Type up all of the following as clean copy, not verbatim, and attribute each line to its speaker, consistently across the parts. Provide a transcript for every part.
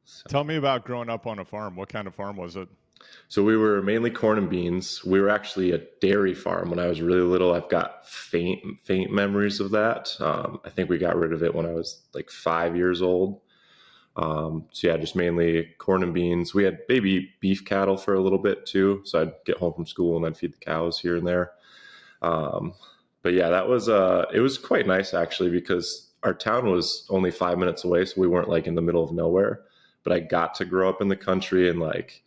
Speaker 1: So,
Speaker 2: Tell me about growing up on a farm. What kind of farm was it?
Speaker 1: so we were mainly corn and beans. We were actually a dairy farm when I was really little. I've got faint memories of that. I think we got rid of it when I was like 5 years old. So yeah, just mainly corn and beans. We had baby beef cattle for a little bit too. So I'd get home from school and I'd feed the cows here and there. Um, but yeah, it was quite nice actually because our town was only 5 minutes away. So we weren't like in the middle of nowhere, but I got to grow up in the country and like,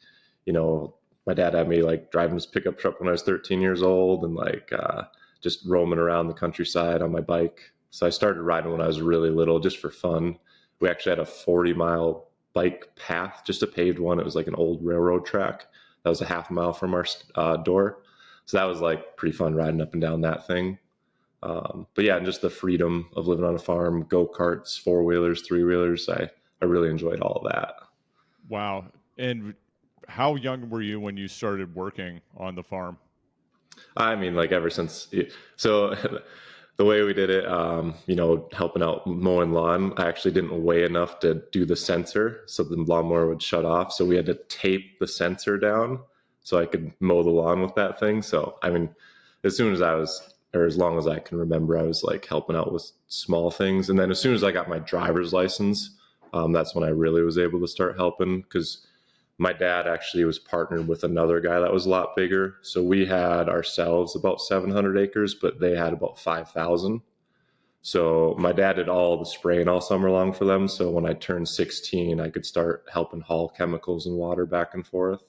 Speaker 1: my dad had me like driving his pickup truck when I was 13 years old and like, just roaming around the countryside on my bike. So I started riding when I was really little just for fun. We actually had a 40-mile bike path, just a paved one. It was like an old railroad track. That was a half mile from our door. So that was like pretty fun riding up and down that thing. But yeah, and just the freedom of living on a farm, go-karts, four-wheelers, three-wheelers. I really enjoyed all of that.
Speaker 2: Wow. And how young were you when you started working on the farm?
Speaker 1: I mean, like ever since, so the way we did it, helping out mowing lawn, I actually didn't weigh enough to do the sensor. So the lawnmower would shut off. So we had to tape the sensor down so I could mow the lawn with that thing. So, I mean, as soon as or as long as I can remember, I was like helping out with small things. And then as soon as I got my driver's license, that's when I really was able to start helping because my dad actually was partnered with another guy that was a lot bigger. So we had ourselves about 700 acres, but they had about 5,000. So my dad did all the spraying all summer long for them. So when I turned 16, I could start helping haul chemicals and water back and forth.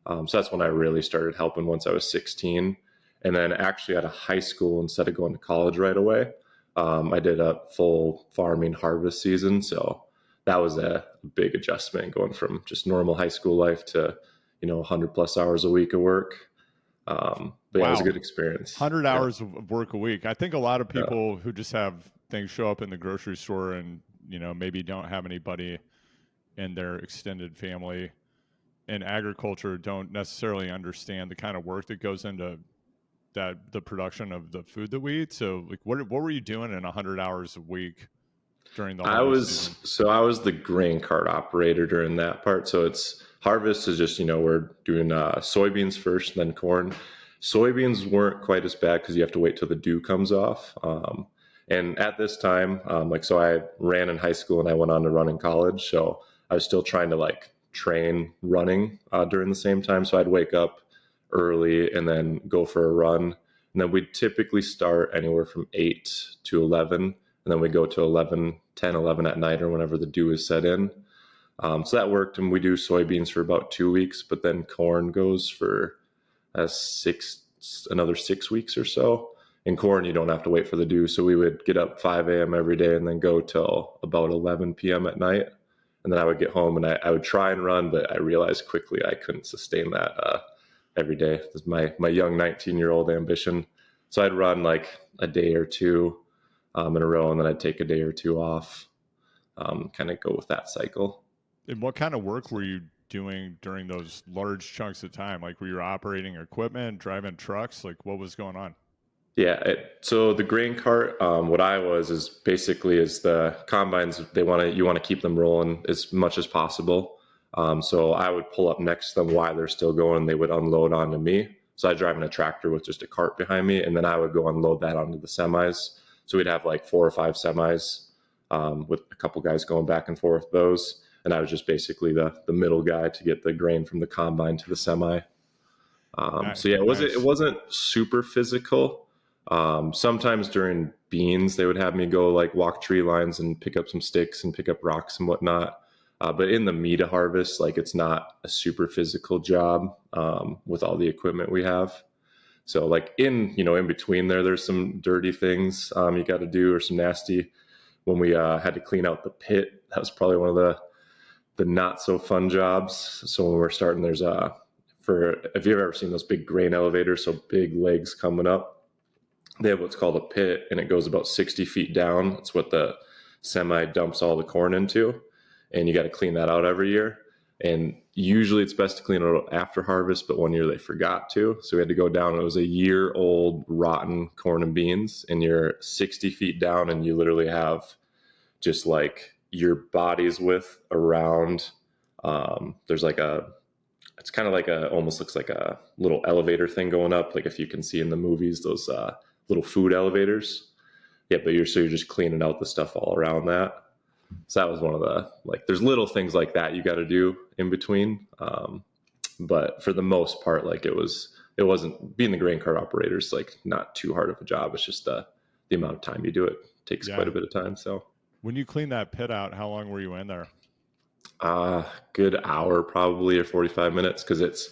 Speaker 1: So that's when I really started helping once I was 16. And then actually at a high school, instead of going to college right away, I did a full farming harvest season. So that was a big adjustment going from just normal high school life to, 100 plus hours a week of work. But yeah, it was a
Speaker 2: Wow.
Speaker 1: good experience.
Speaker 2: 100
Speaker 1: Yeah.
Speaker 2: hours of work a week. I think a lot of people who just have things show up in the grocery store and, maybe don't have anybody in their extended family in agriculture don't necessarily understand the kind of work that goes into the production of the food that we eat. So like what were you doing in 100 hours a week during the harvest season?
Speaker 1: I was the grain cart operator during that part. So it's harvest is just, we're doing soybeans first, then corn. Soybeans weren't quite as bad because you have to wait till the dew comes off. And at this time, so I ran in high school and I went on to run in college. So I was still trying to like train running during the same time. So I'd wake up early and then go for a run. And then we'd typically start anywhere from 8 to 11. And then we go to 11, 10, 11 at night or whenever the dew is set in. So that worked. And we do soybeans for about 2 weeks, but then corn goes for another 6 weeks or so. In corn, you don't have to wait for the dew. So we would get up 5 a.m. every day and then go till about 11 p.m. at night. And then I would get home and I would try and run, but I realized quickly I couldn't sustain that every day. This is my young 19-year-old ambition. So I'd run like a day or two in a row, and then I'd take a day or two off, kind of go with that cycle.
Speaker 2: And what kind of work were you doing during those large chunks of time? Like were you operating equipment, driving trucks? Like what was going on?
Speaker 1: Yeah. So the grain cart, what I was is basically is the combines. You want to keep them rolling as much as possible. So I would pull up next to them while they're still going. They would unload onto me. So I drive in a tractor with just a cart behind me, and then I would go unload that onto the semis. So we'd have like 4 or 5 semis with a couple guys going back and forth those. And I was just basically the middle guy to get the grain from the combine to the semi. So yeah, it wasn't super physical. Sometimes during beans, they would have me go like walk tree lines and pick up some sticks and pick up rocks and whatnot. But in the meat harvest, like it's not a super physical job with all the equipment we have. So like in between there's some dirty things you got to do or some nasty. When we had to clean out the pit, that was probably one of the not so fun jobs. So when we're starting, there's if you've ever seen those big grain elevators, so big legs coming up, they have what's called a pit, and it goes about 60 feet down. It's what the semi dumps all the corn into, and you got to clean that out every year. And usually it's best to clean it out after harvest, but one year they forgot to. So we had to go down. It was a year-old rotten corn and beans, and you're 60 feet down, and you literally have just like, your body's width around. There's like it's kind of like almost looks like a little elevator thing going up. Like if you can see in the movies, those little food elevators. Yeah, but you're just cleaning out the stuff all around that. So that was one of the, like, there's little things like that you got to do in between. But for the most part, like it wasn't being the grain cart operator is like not too hard of a job. It's just the amount of time you do it takes quite a bit of time. So
Speaker 2: when you clean that pit out, how long were you in there?
Speaker 1: Good hour probably, or 45 minutes, because it's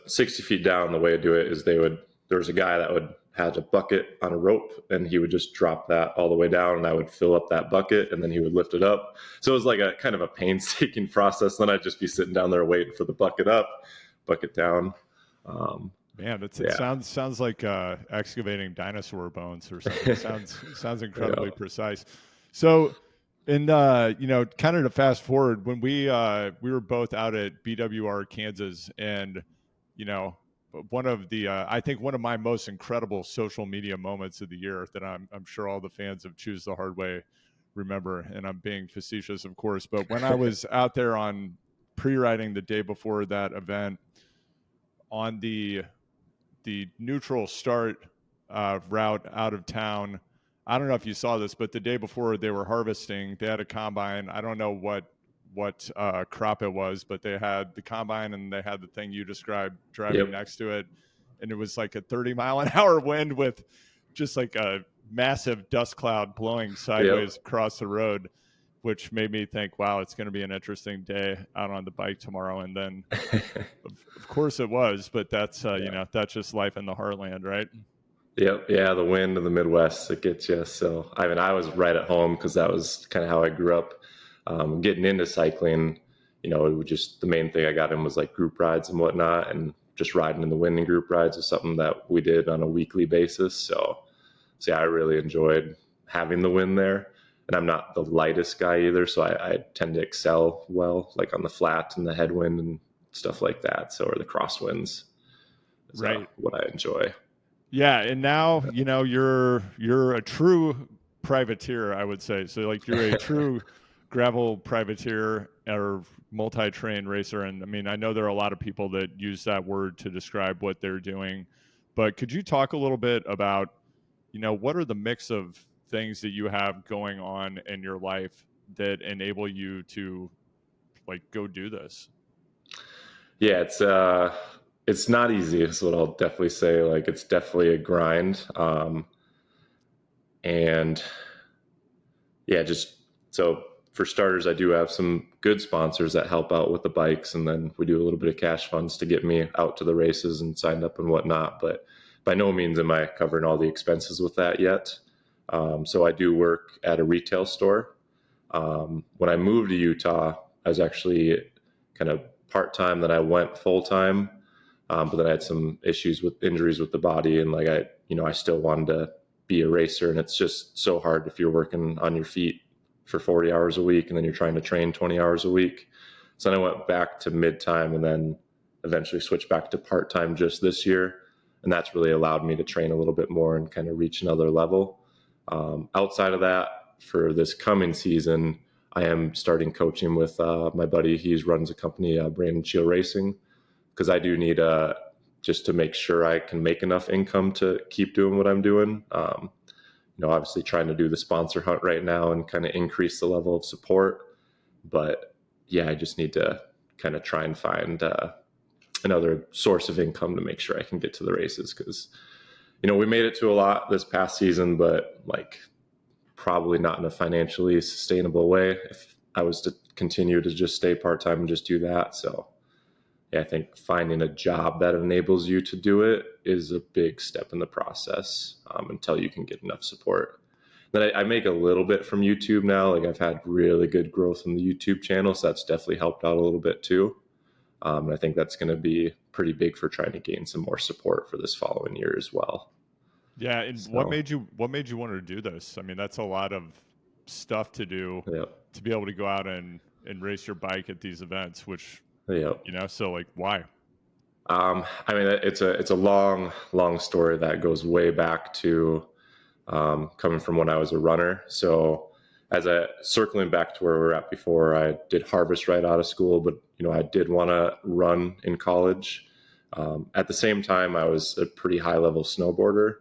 Speaker 1: 60 feet down. The way to do it is there was a guy that would had a bucket on a rope, and he would just drop that all the way down, and I would fill up that bucket, and then he would lift it up. So it was like a kind of a painstaking process. Then I'd just be sitting down there waiting for the bucket up, bucket down.
Speaker 2: Man, it sounds like excavating dinosaur bones or something. It sounds incredibly precise. So, and kind of to fast forward, when we were both out at BWR Kansas, and one of the I think one of my most incredible social media moments of the year that I'm sure all the fans of Choose the Hard Way remember, and I'm being facetious, of course, but when I was out there on pre-riding the day before that event on the neutral start route out of town. I don't know if you saw this, but the day before they were harvesting, they had a combine. I don't know what crop it was, but they had the combine and they had the thing you described driving next to it. And it was like a 30-mile-an-hour wind with just like a massive dust cloud blowing sideways across the road, which made me think, wow, it's going to be an interesting day out on the bike tomorrow. And then of course it was, but that's, that's just life in the heartland, right?
Speaker 1: Yep. Yeah. The wind in the Midwest, it gets you. So, I mean, I was right at home because that was kind of how I grew up. Getting into cycling, it was just the main thing I got in was like group rides and whatnot, and just riding in the wind and group rides was something that we did on a weekly basis. So yeah, I really enjoyed having the wind there. And I'm not the lightest guy either, so I tend to excel well, like on the flat and the headwind and stuff like that. So, or the crosswinds is what I enjoy.
Speaker 2: Yeah, and now you're a true privateer, I would say. So like you're a true gravel privateer or multi-train racer. And I mean, I know there are a lot of people that use that word to describe what they're doing, but could you talk a little bit about, what are the mix of things that you have going on in your life that enable you to like go do this?
Speaker 1: Yeah, it's not easy is what I'll definitely say. Like it's definitely a grind. And yeah, just so for starters, I do have some good sponsors that help out with the bikes, and then we do a little bit of cash funds to get me out to the races and signed up and whatnot. But by no means am I covering all the expenses with that yet. So I do work at a retail store. When I moved to Utah, I was actually kind of part-time, then I went full-time. But then I had some issues with injuries with the body, and like I still wanted to be a racer, and it's just so hard if you're working on your feet for 40 hours a week and then you're trying to train 20 hours a week. So then I went back to mid-time and then eventually switched back to part-time just this year. And that's really allowed me to train a little bit more and kind of reach another level. Outside of that, for this coming season, I am starting coaching with my buddy. He runs a company, Brandon Shield Racing, because I do need just to make sure I can make enough income to keep doing what I'm doing. Obviously trying to do the sponsor hunt right now and kind of increase the level of support. But yeah, I just need to kind of try and find another source of income to make sure I can get to the races, because, we made it to a lot this past season, but like probably not in a financially sustainable way if I was to continue to just stay part-time and just do that. So yeah, I think finding a job that enables you to do it is a big step in the process until you can get enough support. Then I make a little bit from YouTube now. Like I've had really good growth in the YouTube channel, so that's definitely helped out a little bit too. And I think that's going to be pretty big for trying to gain some more support for this following year as well.
Speaker 2: Yeah, and
Speaker 1: So,
Speaker 2: what made you want to do this? I mean, that's a lot of stuff to do to be able to go out and race your bike at these events, which so like why?
Speaker 1: I mean, it's a long story that goes way back to coming from when I was a runner. So as a circling back to where we were at before, I did harvest right out of school, but I did want to run in college. At the same time, I was a pretty high level snowboarder.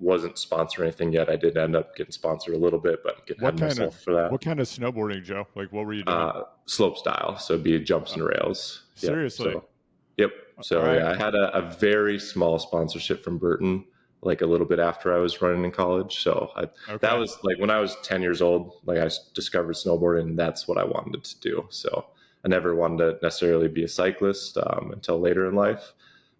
Speaker 1: Wasn't sponsored or anything yet. I did end up getting sponsored a little bit, but get ahead of myself for that.
Speaker 2: What kind of snowboarding, Joe? Like, what were you doing?
Speaker 1: Slope style, so it'd be jumps and rails.
Speaker 2: Seriously?
Speaker 1: Yep. So I had a very small sponsorship from Burton, like a little bit after I was running in college. So that was like when I was 10 years old, like I discovered snowboarding, and that's what I wanted to do. So I never wanted to necessarily be a cyclist until later in life.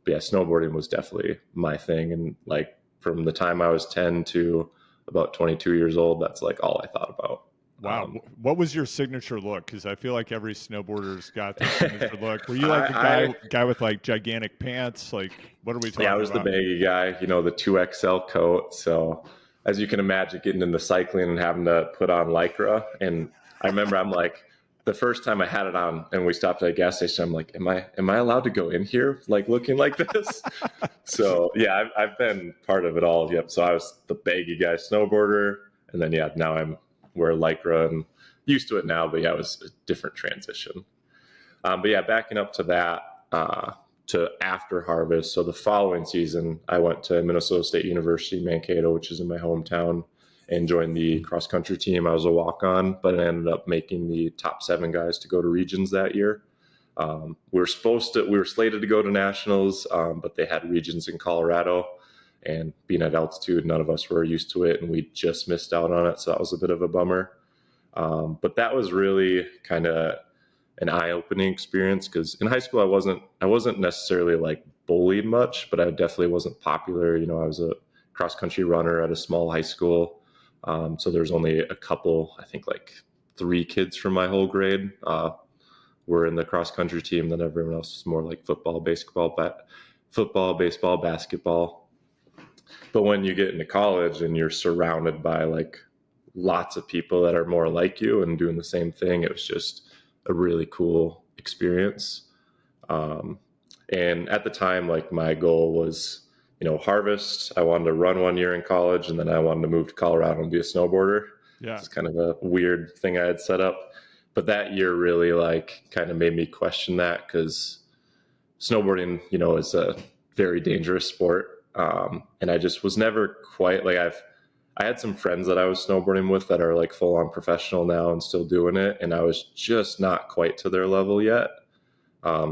Speaker 1: But yeah, snowboarding was definitely my thing. And like from the time I was 10 to about 22 years old, that's like all I thought about.
Speaker 2: Wow. What was your signature look? Because I feel like every snowboarder's got their signature look. Were you like the guy with like gigantic pants? Like, what are we talking about?
Speaker 1: Yeah, I was the baggy guy, the 2XL coat. So as you can imagine, getting into cycling and having to put on Lycra. And I remember I'm like, the first time I had it on and we stopped at a gas station, I'm like, am I allowed to go in here like looking like this? So yeah, I've been part of it all. Yep. So I was the baggy guy snowboarder. And then, now I'm wear Lycra and used to it now, but it was a different transition. But yeah, backing up to that, to after harvest. So the following season, I went to Minnesota State University, Mankato, which is in my hometown, and joined the cross country team. I was a walk-on, but I ended up making the top 7 guys to go to regions that year. We were slated to go to nationals, but they had regions in Colorado. And being at altitude, none of us were used to it, and we just missed out on it. So that was a bit of a bummer. But that was really kind of an eye-opening experience because in high school I wasn't necessarily like bullied much, but I definitely wasn't popular. I was a cross-country runner at a small high school, so there's only a couple, I think like 3 kids from my whole grade were in the cross-country team. Then everyone else was more like football, baseball, basketball. But when you get into college and you're surrounded by like lots of people that are more like you and doing the same thing, it was just a really cool experience. And at the time, like my goal was, harvest. I wanted to run 1 year in college, and then I wanted to move to Colorado and be a snowboarder.
Speaker 2: Yeah.
Speaker 1: It's kind of a weird thing I had set up. But that year really like kind of made me question that because snowboarding, is a very dangerous sport. And I just was never quite like I had some friends that I was snowboarding with that are like full on professional now and still doing it. And I was just not quite to their level yet.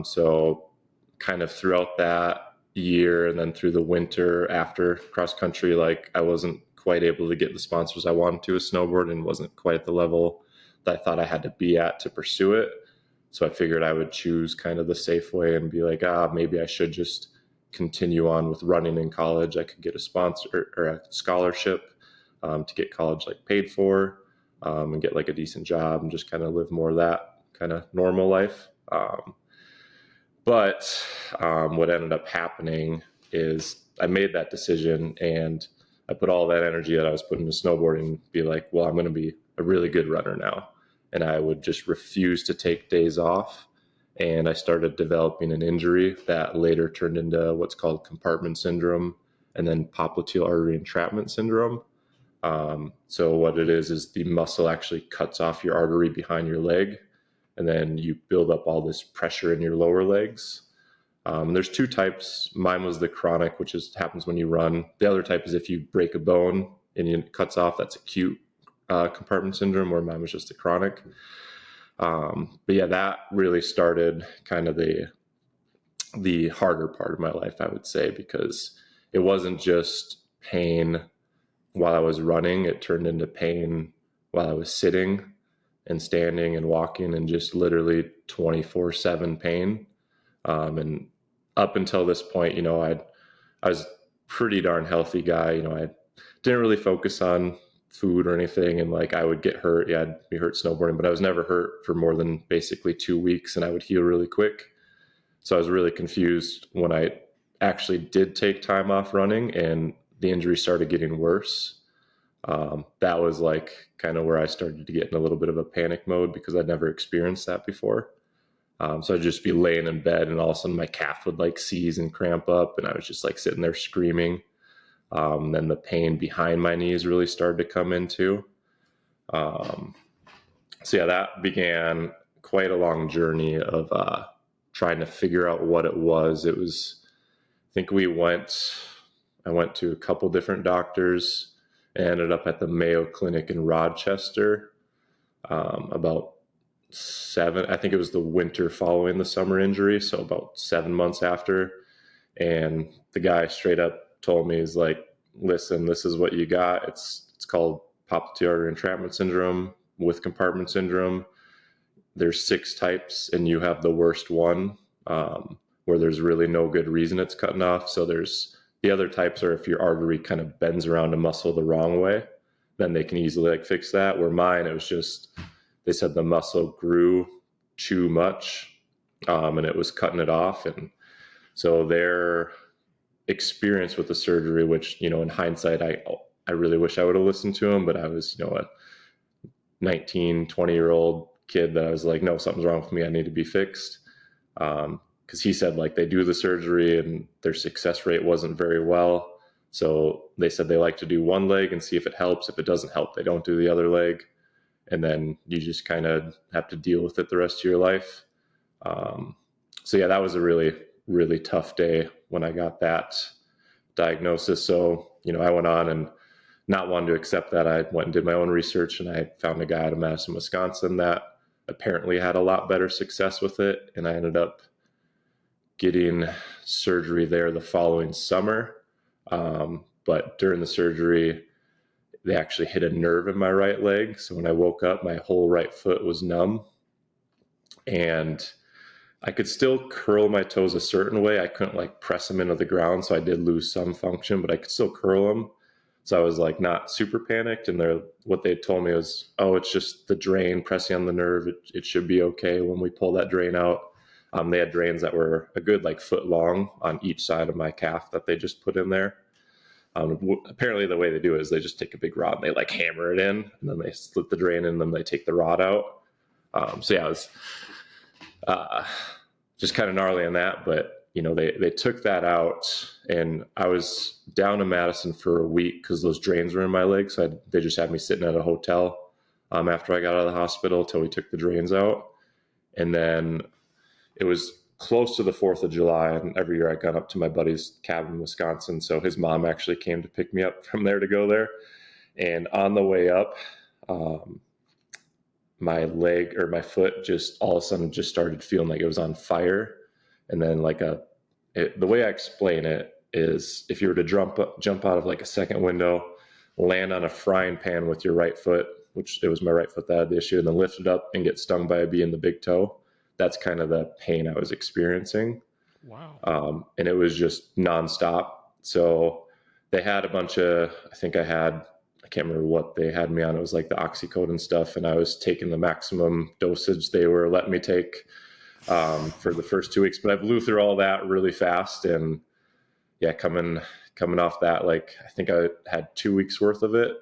Speaker 1: So kind of throughout that year and then through the winter after cross country, like I wasn't quite able to get the sponsors I wanted to with snowboard and wasn't quite at the level that I thought I had to be at to pursue it. So I figured I would choose kind of the safe way and be like, maybe I should just continue on with running in college. I could get a sponsor or a scholarship to get college like paid for and get like a decent job and just kind of live more of that kind of normal life. But what ended up happening is I made that decision and I put all that energy that I was putting into snowboarding, be like, well, I'm going to be a really good runner now. And I would just refuse to take days off. And I started developing an injury that later turned into what's called compartment syndrome and then popliteal artery entrapment syndrome. So what it is the muscle actually cuts off your artery behind your leg, and then you build up all this pressure in your lower legs. There's 2 types. Mine was the chronic, which happens when you run. The other type is if you break a bone and it cuts off, that's acute compartment syndrome, where mine was just the chronic. But yeah, that really started kind of the harder part of my life, I would say, because it wasn't just pain while I was running. It turned into pain while I was sitting and standing and walking and just literally 24/7 pain. And up until this point, I was pretty darn healthy guy. I didn't really focus on food or anything. And like I would get hurt. Yeah, I'd be hurt snowboarding, but I was never hurt for more than basically 2 weeks and I would heal really quick. So I was really confused when I actually did take time off running and the injury started getting worse. That was like kind of where I started to get in a little bit of a panic mode because I'd never experienced that before. So I'd just be laying in bed and all of a sudden my calf would like seize and cramp up and I was just like sitting there screaming. Then the pain behind my knees really started to come in too. So yeah, that began quite a long journey of trying to figure out what it was. It was, I think I went to a couple different doctors and ended up at the Mayo Clinic in Rochester about I think it was the winter following the summer injury. So about 7 months after. And the guy straight up told me, he's like, listen, this is what you got. It's called popliteal artery entrapment syndrome with compartment syndrome. There's 6 types and you have the worst one, where there's really no good reason it's cutting off. So there's the other types are if your artery kind of bends around a muscle the wrong way, then they can easily like fix that. Where mine, it was just, they said the muscle grew too much, and it was cutting it off. And so their experience with the surgery, which, in hindsight, I really wish I would have listened to him, but I was, a 19, 20-year-old kid that I was like, no, something's wrong with me. I need to be fixed. Because he said like they do the surgery and their success rate wasn't very well. So they said they like to do one leg and see if it helps. If it doesn't help, they don't do the other leg. And then you just kind of have to deal with it the rest of your life. So yeah, that was a really, really tough day when I got that diagnosis. So, I went on and not wanting to accept that, I went and did my own research, and I found a guy out of Madison, Wisconsin that apparently had a lot better success with it. And I ended up getting surgery there the following summer. But during the surgery, they actually hit a nerve in my right leg. So when I woke up, my whole right foot was numb. And I could still curl my toes a certain way. I couldn't like press them into the ground. So I did lose some function, but I could still curl them. So I was like not super panicked. And what they told me was, oh, it's just the drain pressing on the nerve. It should be okay when we pull that drain out. They had drains that were a good like foot long on each side of my calf that they just put in there. Apparently the way they do it is they just take a big rod and they like hammer it in, and then they slit the drain and then they take the rod out. So yeah, it was just kind of gnarly on that, but they took that out, and I was down in Madison for a week because those drains were in my leg. So they just had me sitting at a hotel after I got out of the hospital till we took the drains out. And then it was close to the 4th of July, and every year I got up to my buddy's cabin in Wisconsin. So his mom actually came to pick me up from there to go there. And on the way up, my leg or my foot just all of a sudden just started feeling like it was on fire. And then the way I explain it is if you were to jump out of like a second window, land on a frying pan with your right foot, which it was my right foot that had the issue, and then lift it up and get stung by a bee in the big toe. That's kind of the pain I was experiencing.
Speaker 2: Wow.
Speaker 1: And it was just nonstop. So they had a bunch of, I can't remember what they had me on. It was like the oxycodone stuff. And I was taking the maximum dosage they were letting me take for the first 2 weeks. But I blew through all that really fast. And yeah, coming off that, like I think I had 2 weeks worth of it.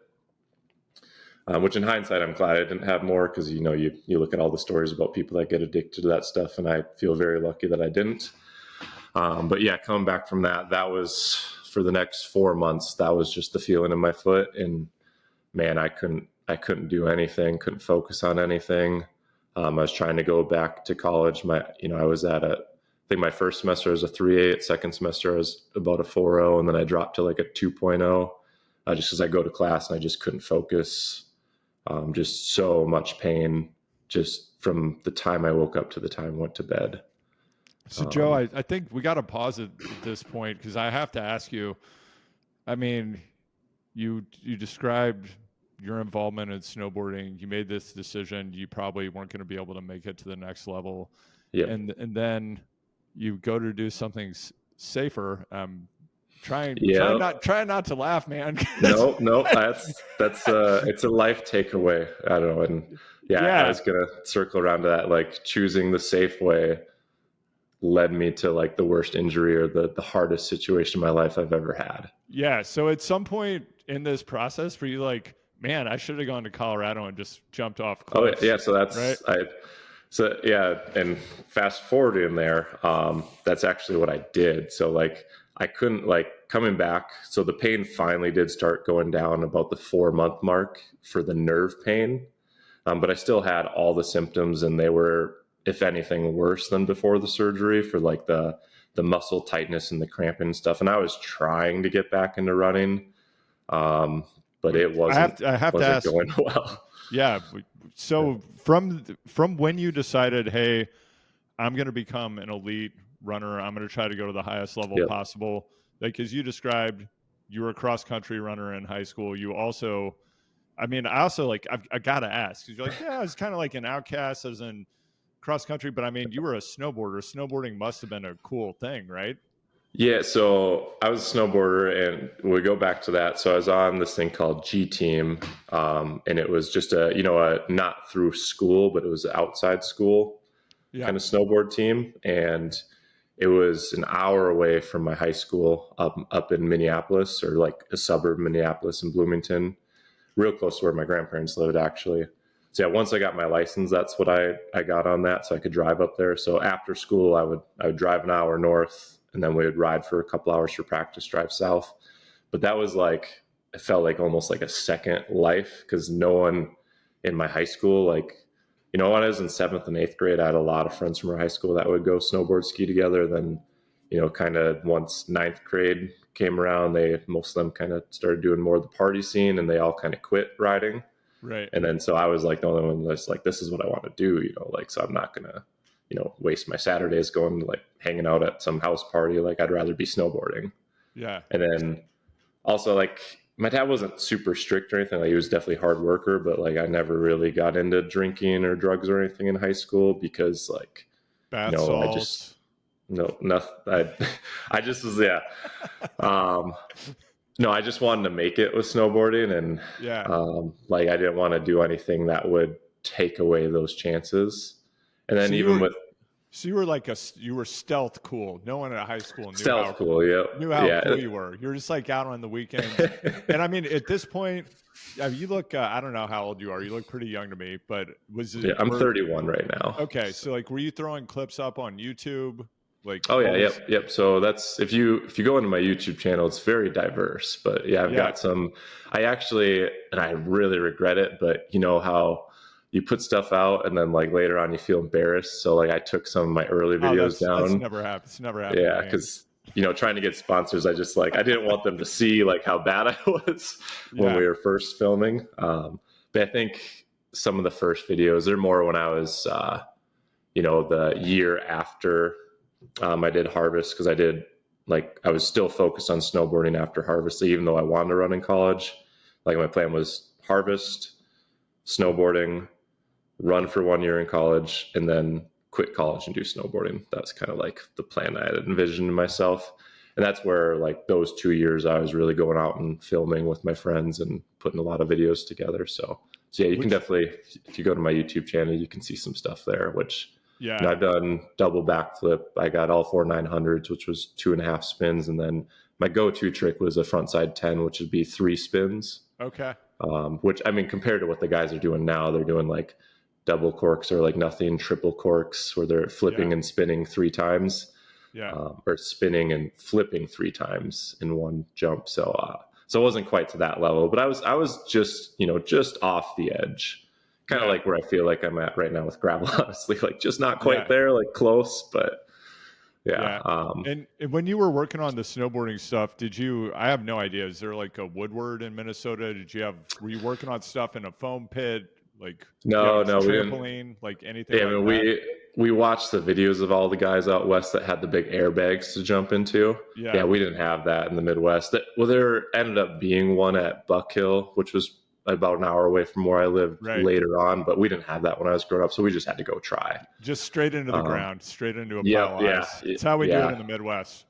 Speaker 1: Which in hindsight, I'm glad I didn't have more because, you look at all the stories about people that get addicted to that stuff, and I feel very lucky that I didn't. But yeah, coming back from that was for the next 4 months, that was just the feeling in my foot. And man, I couldn't do anything, couldn't focus on anything. I was trying to go back to college. I was at I think my first semester was a 3.8, second semester I was about a 4.0, and then I dropped to like a 2.0 just because I go to class and I just couldn't focus. Just so much pain just from the time I woke up to the time I went to bed.
Speaker 2: So Joe, I think we got to pause at this point because I have to ask you, I mean, you described your involvement in snowboarding. You made this decision. You probably weren't going to be able to make it to the next level.
Speaker 1: Yeah.
Speaker 2: And then you go to do something safer. Try not to laugh, man.
Speaker 1: No, that's it's a life takeaway. I don't know. And yeah, I was gonna circle around to that. Like choosing the safe way led me to like the worst injury or the hardest situation in my life I've ever had.
Speaker 2: Yeah. So at some point in this process, were you like, man, I should have gone to Colorado and just jumped off cliffs?
Speaker 1: Oh yeah. So that's
Speaker 2: right.
Speaker 1: And fast forward in there, that's actually what I did. So like I couldn't like coming back, so the pain finally did start going down about the 4-month mark for the nerve pain. But I still had all the symptoms, and they were, if anything, worse than before the surgery for like the muscle tightness and the cramping and stuff. And I was trying to get back into running, but it wasn't
Speaker 2: I have to
Speaker 1: wasn't
Speaker 2: ask,
Speaker 1: going well.
Speaker 2: yeah. So from when you decided, hey, I'm going to become an elite runner, I'm going to try to go to the highest level
Speaker 1: Yep.
Speaker 2: possible. Like, as you described, you were a cross country runner in high school. You also, I also like, I got to ask, because you're like, yeah, it's kind of like an outcast as in cross country, but I mean, you were a snowboarder. Snowboarding must have been a cool thing, right?
Speaker 1: Yeah, so I was a snowboarder, and we go back to that. So I was on this thing called G Team, and it was just a not through school, but it was outside school kind of snowboard team, and it was an hour away from my high school up in Minneapolis, or like a suburb of Minneapolis in Bloomington, real close to where my grandparents lived, actually. So yeah, once I got my license, that's what I got on that, so I could drive up there. So after school, I would drive an hour north, and then we would ride for a couple hours for practice, drive south. But that was like, it felt like almost like a second life, because no one in my high school, like, when I was in 7th and 8th grade, I had a lot of friends from our high school that would go snowboard ski together. Then, kind of once 9th grade came around, most of them kind of started doing more of the party scene, and they all kind of quit riding.
Speaker 2: Right.
Speaker 1: And then, so I was like the only one that's like, this is what I want to do, so I'm not going to, waste my Saturdays going like hanging out at some house party. Like, I'd rather be snowboarding.
Speaker 2: Yeah.
Speaker 1: And then also, like, my dad wasn't super strict or anything. Like, he was definitely a hard worker, but like, I never really got into drinking or drugs or anything in high school, because like,
Speaker 2: bath salts.
Speaker 1: nothing. I just was, yeah. No, I just wanted to make it with snowboarding, and like, I didn't want to do anything that would take away those chances. And then
Speaker 2: so you were like you were stealth cool. No one at high school knew how
Speaker 1: cool
Speaker 2: you were. You're just like out on the weekends. And I mean, at this point, you look, I don't know how old you are. You look pretty young to me, but
Speaker 1: I'm 31 right now.
Speaker 2: Okay. So like, were you throwing clips up on YouTube? Like,
Speaker 1: yep. So that's, if you go into my YouTube channel, it's very diverse, but I've got some, and I really regret it, but you know how you put stuff out and then like later on you feel embarrassed. So like, I took some of my early videos down.
Speaker 2: That's never happened. It's never happened.
Speaker 1: Yeah. Cause trying to get sponsors, I just like, I didn't want them to see like how bad I was when we were first filming. But I think some of the first videos, they're more when I was, the year after I did Harvest, because I was still focused on snowboarding after Harvest, even though I wanted to run in college. Like, my plan was Harvest, snowboarding, run for 1 year in college, and then quit college and do snowboarding. That's kind of like the plan I had envisioned myself. And that's where like those 2 years I was really going out and filming with my friends and putting a lot of videos together. So yeah, you can definitely, if you go to my YouTube channel, you can see some stuff there, which I've done double backflip. I got all 4 900s, which was 2.5 spins. And then my go-to trick was a frontside 10, which would be 3 spins.
Speaker 2: Okay.
Speaker 1: Which, I mean, compared to what the guys are doing now, they're doing like double corks or like nothing, triple corks, where they're flipping and spinning 3 times, or spinning and flipping 3 times in one jump. So it wasn't quite to that level, but I was just, just off the edge, kind of like where I feel like I'm at right now with gravel, honestly, like just not quite there, like close, but
Speaker 2: and when you were working on the snowboarding stuff, I have no idea, is there like a Woodward in Minnesota? Were you working on stuff in a foam pit? Like,
Speaker 1: no,
Speaker 2: trampoline, like anything?
Speaker 1: Yeah, I mean, we watched the videos of all the guys out west that had the big airbags to jump into. Yeah, we didn't have that in the Midwest. There ended up being one at Buck Hill, which was about an hour away from where I lived later on, but we didn't have that when I was growing up, so we just had to go try.
Speaker 2: Just straight into the ground, straight into a pile of ice. That's how we do it in the Midwest.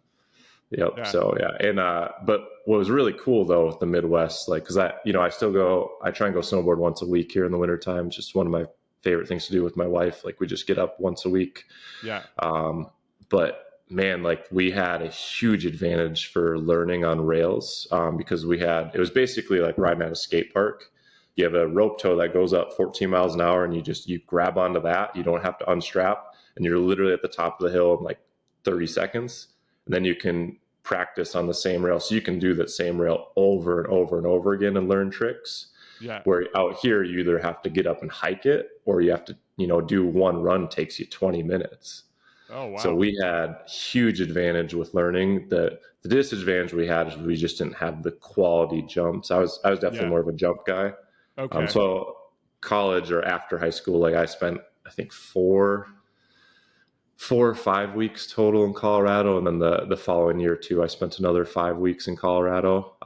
Speaker 1: Yep. Yeah. So and but what was really cool though with the Midwest, like, because I try and go snowboard once a week here in the wintertime. It's just one of my favorite things to do with my wife. Like, we just get up once a week. Yeah. But man, like, we had a huge advantage for learning on rails, because it was basically like riding at a skate park. You have a rope tow that goes up 14 miles an hour, and you grab onto that. You don't have to unstrap, and you're literally at the top of the hill in like 30 seconds. And then you can practice on the same rail. So you can do that same rail over and over and over again and learn tricks.
Speaker 2: Yeah.
Speaker 1: Where out here, you either have to get up and hike it, or you have to, do one run takes you 20 minutes.
Speaker 2: Oh, wow.
Speaker 1: So we had huge advantage with learning. The disadvantage we had is we just didn't have the quality jumps. I was definitely more of a jump guy.
Speaker 2: Okay.
Speaker 1: So college or after high school, like I spent, I think 4 or 5 weeks total in Colorado. And then the following year too, I spent another 5 weeks in Colorado.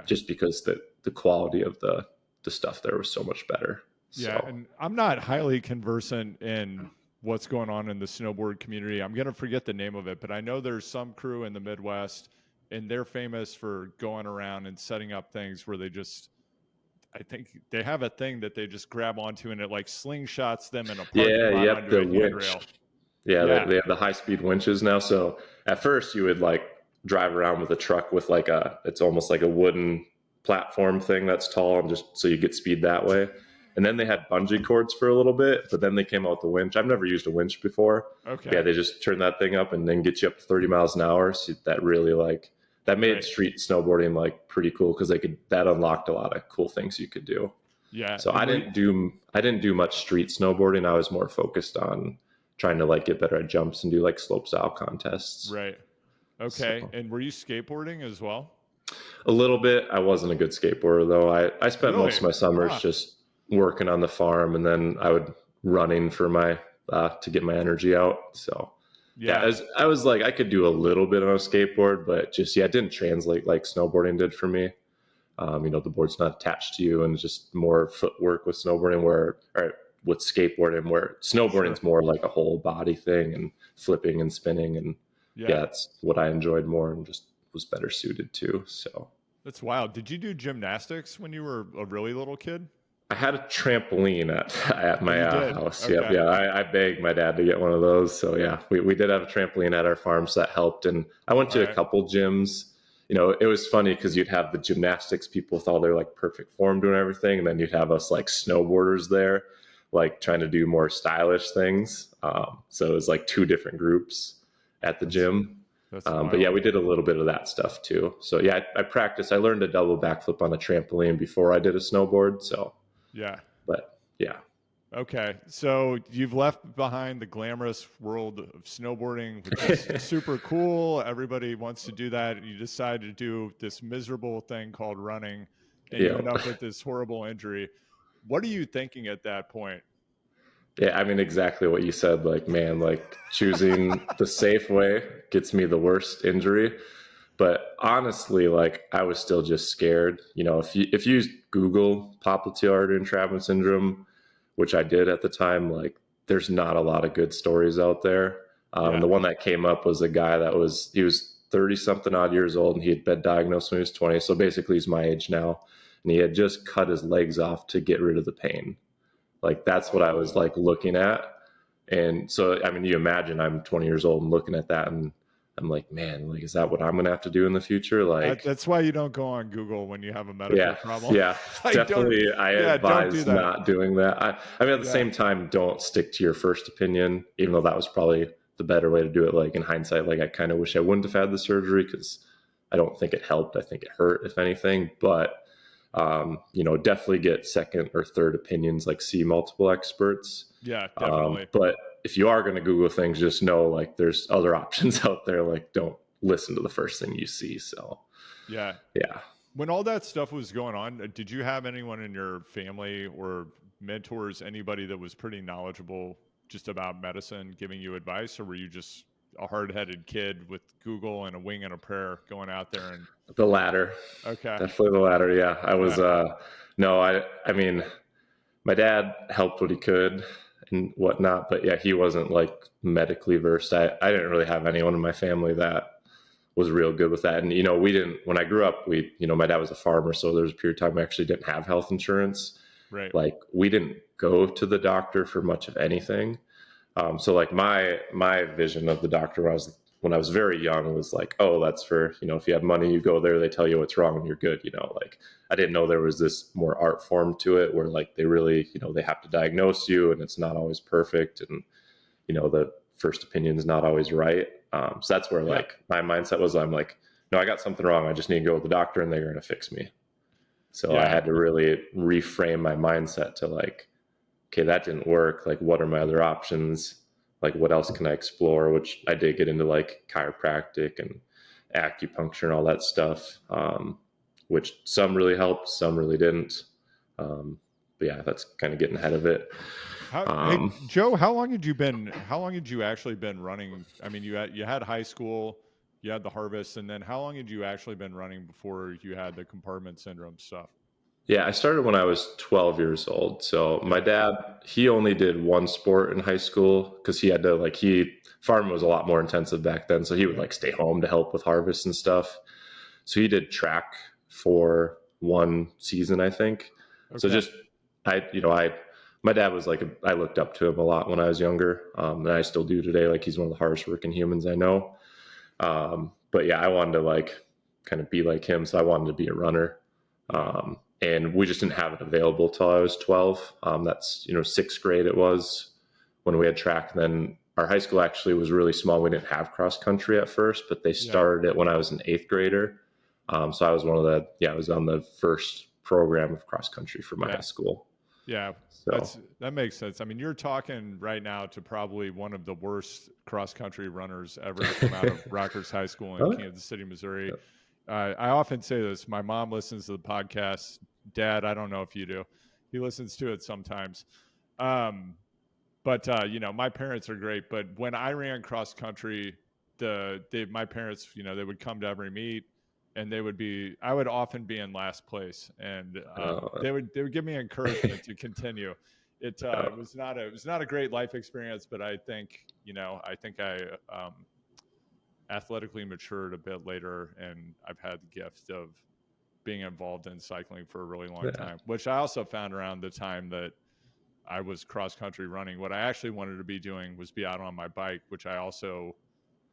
Speaker 1: Just because the quality of the stuff there was so much better.
Speaker 2: Yeah.
Speaker 1: So.
Speaker 2: And I'm not highly conversant in what's going on in the snowboard community. I'm going to forget the name of it, but I know there's some crew in the Midwest and they're famous for going around and setting up things where I think they have a thing that they just grab onto and it like slingshots them in a parking lot onto a handrail.
Speaker 1: Yeah, they have the high-speed winches now. So at first you would like drive around with a truck with like it's almost like a wooden platform thing that's tall, and just so you get speed that way. And then they had bungee cords for a little bit, but then they came out with the winch. I've never used a winch before.
Speaker 2: Okay.
Speaker 1: Yeah, they just turn that thing up and then get you up to 30 miles an hour. So that really that made street snowboarding like pretty cool, because that unlocked a lot of cool things you could do.
Speaker 2: Yeah.
Speaker 1: So I didn't do much street snowboarding. I was more focused on trying to like get better at jumps and do like slope style contests.
Speaker 2: Right. Okay. So. And were you skateboarding as well?
Speaker 1: A little bit. I wasn't a good skateboarder though. I spent most of my summers just working on the farm, and then I would running for my to get my energy out. So I was like, I could do a little bit on a skateboard, but just it didn't translate like snowboarding did for me. The board's not attached to you, and it's just more footwork with snowboarding, with skateboarding, where snowboarding's more like a whole body thing and flipping and spinning, and that's what I enjoyed more and just was better suited to. So
Speaker 2: that's wild. Did you do gymnastics when you were a really little kid?
Speaker 1: I had a trampoline at my house.
Speaker 2: Okay.
Speaker 1: Yeah. I begged my dad to get one of those. So yeah, we did have a trampoline at our farm, so that helped. And I went to a couple gyms. It was funny because you'd have the gymnastics people with all their like perfect form doing everything, and then you'd have us like snowboarders there, like trying to do more stylish things. So it was like 2 different groups at the gym. But yeah, we did a little bit of that stuff too. So yeah, I practiced. I learned a double backflip on a trampoline before I did a snowboard. So
Speaker 2: yeah.
Speaker 1: But yeah.
Speaker 2: Okay. So you've left behind the glamorous world of snowboarding, which is super cool. Everybody wants to do that. You decide to do this miserable thing called running, and you end up with this horrible injury. What are you thinking at that point?
Speaker 1: Yeah, I mean, exactly what you said. Like, man, like choosing the safe way gets me the worst injury. But honestly, like I was still just scared. If you Google popliteal artery entrapment syndrome, which I did at the time, like there's not a lot of good stories out there. The one that came up was a guy he was 30 something odd years old, and he had been diagnosed when he was 20. So basically he's my age now, and he had just cut his legs off to get rid of the pain. Like that's what I was like looking at. And so, I mean, you imagine I'm 20 years old and looking at that, and I'm like, man, like, is that what I'm going to have to do in the future? Like,
Speaker 2: that's why you don't go on Google when you have a medical problem.
Speaker 1: Yeah, definitely. I advise not doing that. I mean, at the same time, don't stick to your first opinion, even though that was probably the better way to do it. Like in hindsight, like I kind of wish I wouldn't have had the surgery, because I don't think it helped. I think it hurt, if anything. But definitely get second or third opinions, like see multiple experts.
Speaker 2: Yeah, definitely.
Speaker 1: But if you are going to Google things, just know like there's other options out there. Like don't listen to the first thing you see. So
Speaker 2: yeah. When all that stuff was going on, did you have anyone in your family or mentors, anybody that was pretty knowledgeable just about medicine giving you advice, or were you just a hard-headed kid with Google and a wing and a prayer going out there? And
Speaker 1: the latter.
Speaker 2: Okay.
Speaker 1: Definitely the latter. Yeah. I was, I mean, my dad helped what he could and whatnot, but yeah, he wasn't like medically versed. I didn't really have anyone in my family that was real good with that. And, when I grew up, my dad was a farmer. So there was a period of time we actually didn't have health insurance.
Speaker 2: Right. Like
Speaker 1: we didn't go to the doctor for much of anything. So like my vision of the doctor when I was very young was like, oh, that's for, if you have money, you go there, they tell you what's wrong and you're good. Like I didn't know there was this more art form to it where like they really, they have to diagnose you and it's not always perfect. And, the first opinion is not always right. So that's where like my mindset was. I'm like, no, I got something wrong. I just need to go with the doctor and they're going to fix me. So I had to really reframe my mindset to like, okay, that didn't work. Like, what are my other options? Like, what else can I explore? Which I did get into, like chiropractic and acupuncture and all that stuff, which some really helped, some really didn't. But yeah, that's kind of getting ahead of it.
Speaker 2: Hey, Joe, how long had you actually been running? I mean, you had high school, you had the harvest, and then how long had you actually been running before you had the compartment syndrome stuff?
Speaker 1: Yeah, I started when I was 12 years old. So my dad, he only did one sport in high school because he had to farming was a lot more intensive back then. So he would like stay home to help with harvest and stuff. So he did track for one season, I think. Okay. So just, my dad was like, I looked up to him a lot when I was younger. And I still do today. Like he's one of the hardest working humans I know. But yeah, I wanted to like kind of be like him. So I wanted to be a runner. And we just didn't have it available till I was 12. That's, sixth grade it was when we had track. And then our high school actually was really small. We didn't have cross country at first, but they started it when I was an eighth grader. So I was I was on the first program of cross country for my high school.
Speaker 2: Yeah, so that makes sense. I mean, you're talking right now to probably one of the worst cross country runners ever to come out of Rockhurst High School in Kansas City, Missouri. Yep. I often say this. My mom listens to the podcast. Dad, I don't know if you do. He listens to it sometimes. But my parents are great. But when I ran cross country, my parents, they would come to every meet, and I would often be in last place, and they would give me encouragement to continue. It was not a great life experience, but I think I athletically matured a bit later, and I've had the gift of being involved in cycling for a really long time, which I also found around the time that I was cross country running. What I actually wanted to be doing was be out on my bike, which I also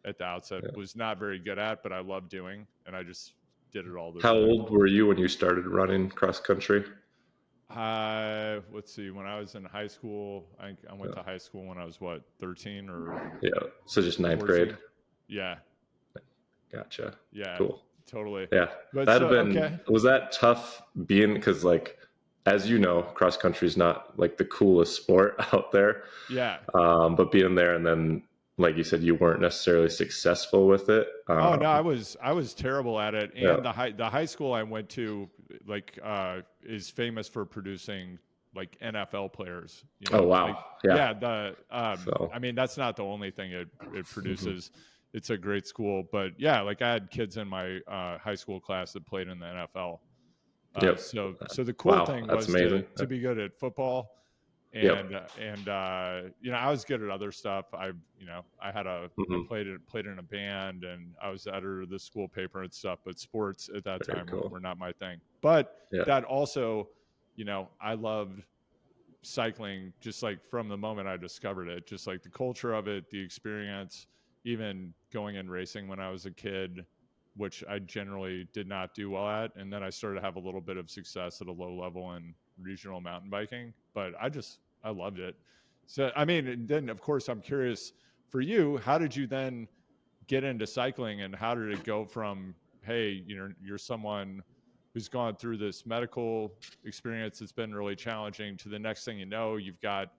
Speaker 2: at the outset was not very good at, but I loved doing, and I just did it all the time.
Speaker 1: How old were you when you started running cross country?
Speaker 2: Let's see. When I was in high school, I went to high school when I was 13 or
Speaker 1: so just ninth 14. Grade.
Speaker 2: Yeah.
Speaker 1: Gotcha.
Speaker 2: Yeah.
Speaker 1: Cool.
Speaker 2: Totally.
Speaker 1: Yeah. Was that tough being, because like, as you know, cross country is not like the coolest sport out there.
Speaker 2: Yeah.
Speaker 1: But being there, and then like you said, you weren't necessarily successful with it.
Speaker 2: Oh no, I was terrible at it. And the high school I went to is famous for producing like NFL players.
Speaker 1: Oh wow.
Speaker 2: I mean, that's not the only thing it produces. It's a great school, but I had kids in my high school class that played in the NFL. So the cool thing was to be good at football, and I was good at other stuff. I played in a band, and I was the editor of the school paper and stuff. But sports at that time were not my thing. But that also, I loved cycling just like from the moment I discovered it, just like the culture of it, the experience. Even going and racing when I was a kid, which I generally did not do well at. And then I started to have a little bit of success at a low level in regional mountain biking, but I loved it. So, I mean, and then of course I'm curious for you, how did you then get into cycling, and how did it go from, hey, you're someone who's gone through this medical experience that's been really challenging, to the next thing you know, you've got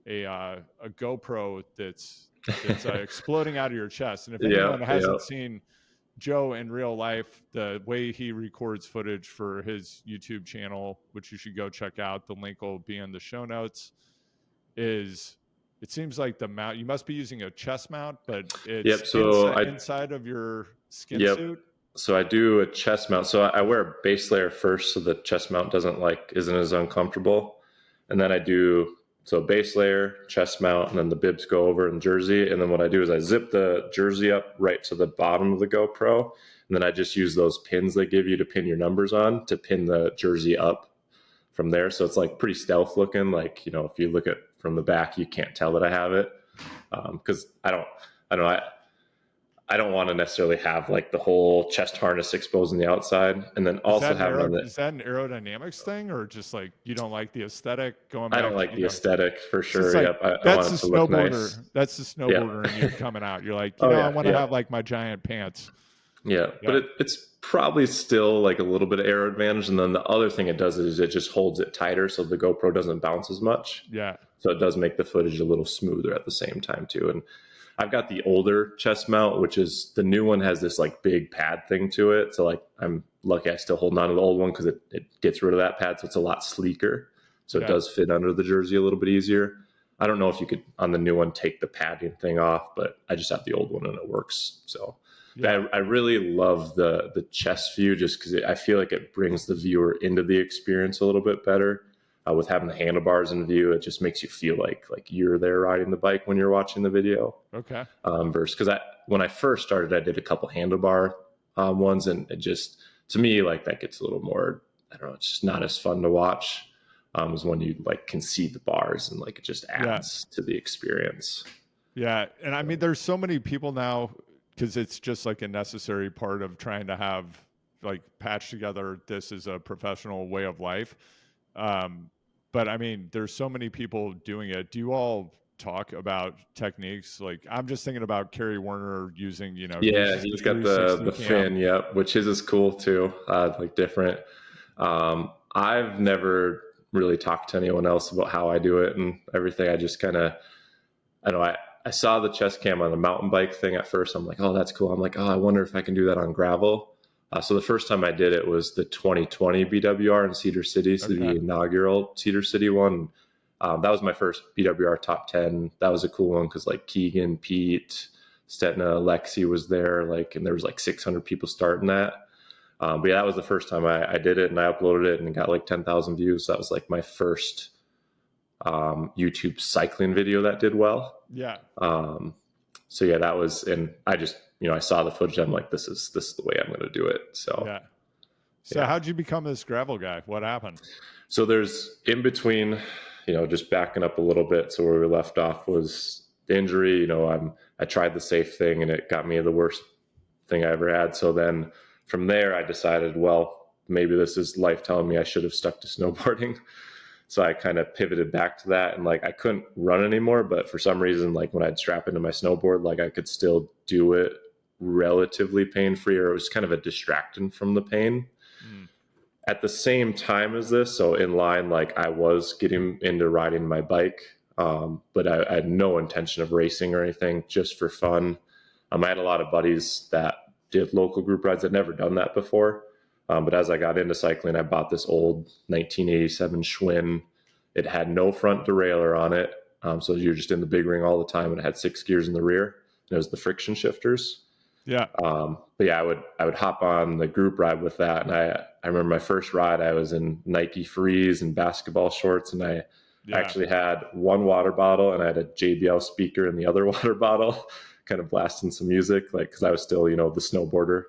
Speaker 2: a GoPro that's exploding out of your chest. And if anyone hasn't seen Joe in real life, the way he records footage for his YouTube channel, which you should go check out, the link will be in the show notes, it seems like the mount, you must be using a chest mount, but it's inside of your skin suit.
Speaker 1: So I do a chest mount. So I wear a base layer first, so the chest mount isn't as uncomfortable. And then I do base layer, chest mount, and then the bibs go over in jersey. And then what I do is I zip the jersey up right to the bottom of the GoPro. And then I just use those pins they give you to pin your numbers on to pin the jersey up from there. So it's like pretty stealth looking. Like, if you look at from the back, you can't tell that I have it. Cause I don't know. I don't want to necessarily have like the whole chest harness exposed on the outside, and then also having on the.
Speaker 2: Is that an aerodynamics thing, or just like you don't like the aesthetic going
Speaker 1: I
Speaker 2: back?
Speaker 1: don't like the aesthetic for
Speaker 2: It's just
Speaker 1: sure.
Speaker 2: like
Speaker 1: Yep, I want it to look nice.
Speaker 2: That's the
Speaker 1: Yeah.
Speaker 2: snowboarder in you coming out. You're like,
Speaker 1: Oh
Speaker 2: I
Speaker 1: yeah,
Speaker 2: want to
Speaker 1: yeah,
Speaker 2: have like my giant pants.
Speaker 1: yeah. But
Speaker 2: Yeah,
Speaker 1: it's probably still like a little bit of air advantage, and then the other thing it does is it just holds it tighter, so the GoPro doesn't bounce as much.
Speaker 2: yeah,
Speaker 1: So it does make the footage a little smoother at the same time too. And I've got the older chest mount, which is the new one has this like big pad thing to it. So like I'm lucky I still hold on to the old one because it gets rid of that pad. So it's a lot sleeker. So it
Speaker 2: yeah.
Speaker 1: does fit under the jersey a little bit easier. I don't know if you could on the new one take the padding thing off, but I just have the old one and it works. So
Speaker 2: Yeah.
Speaker 1: I really love the chest view just because I feel like it brings the viewer into the experience a little bit better. With having the handlebars in view, it just makes you feel like you're there riding the bike when you're watching the video.
Speaker 2: Okay.
Speaker 1: Versus because when I first started, I did a couple handlebar ones, and it just to me like that gets a little more. I don't know. It's just not as fun to watch as when you like can see the bars and like it just adds to the experience.
Speaker 2: Yeah, and I mean, there's so many people now because it's just like a necessary part of trying to have like patch together. This is a professional way of life. But I mean, there's so many people doing it. Do you all talk about techniques? Like I'm just thinking about Kerry Werner using,
Speaker 1: Yeah, he's got the fin, yep, which is cool too, like different. I've never really talked to anyone else about how I do it and everything. I just kind of, I know I saw the chest cam on the mountain bike thing at first. I'm like, oh, that's cool. I'm like, oh, I wonder if I can do that on gravel. So the first time I did it was the 2020 BWR in Cedar City, so the inaugural Cedar City one. That was my first BWR top 10. That was a cool one because like Keegan, Pete, Stetna, Lexi was there, and there was like 600 people starting that. But yeah, that was the first time I did it, and I uploaded it and got like 10,000 views. So that was like my first YouTube cycling video that did well.
Speaker 2: Yeah.
Speaker 1: So yeah, that was, and I just, I saw the footage. I'm like, this is the way I'm going to do it. So,
Speaker 2: yeah. So how'd you become this gravel guy? What happened?
Speaker 1: So there's in between, just backing up a little bit. So where we left off was the injury. I tried the safe thing and it got me the worst thing I ever had. So then from there, I decided, well, maybe this is life telling me I should have stuck to snowboarding. So I kind of pivoted back to that, and I couldn't run anymore, but for some reason, when I'd strap into my snowboard, I could still do it relatively pain-free, or it was kind of a distraction from the pain. At the same time as this, so in line, I was getting into riding my bike, but I had no intention of racing or anything, just for fun. I had a lot of buddies that did local group rides that never done that before. But as I got into cycling, I bought this old 1987 Schwinn. It had no front derailleur on it. So you're just in the big ring all the time, and it had 6 gears in the rear. And it was the friction shifters.
Speaker 2: Yeah.
Speaker 1: But yeah, I would hop on the group ride with that. And I remember my first ride, I was in Nike Freeze and basketball shorts. And I actually had one water bottle and I had a JBL speaker in the other water bottle, kind of blasting some music, because I was still, the snowboarder.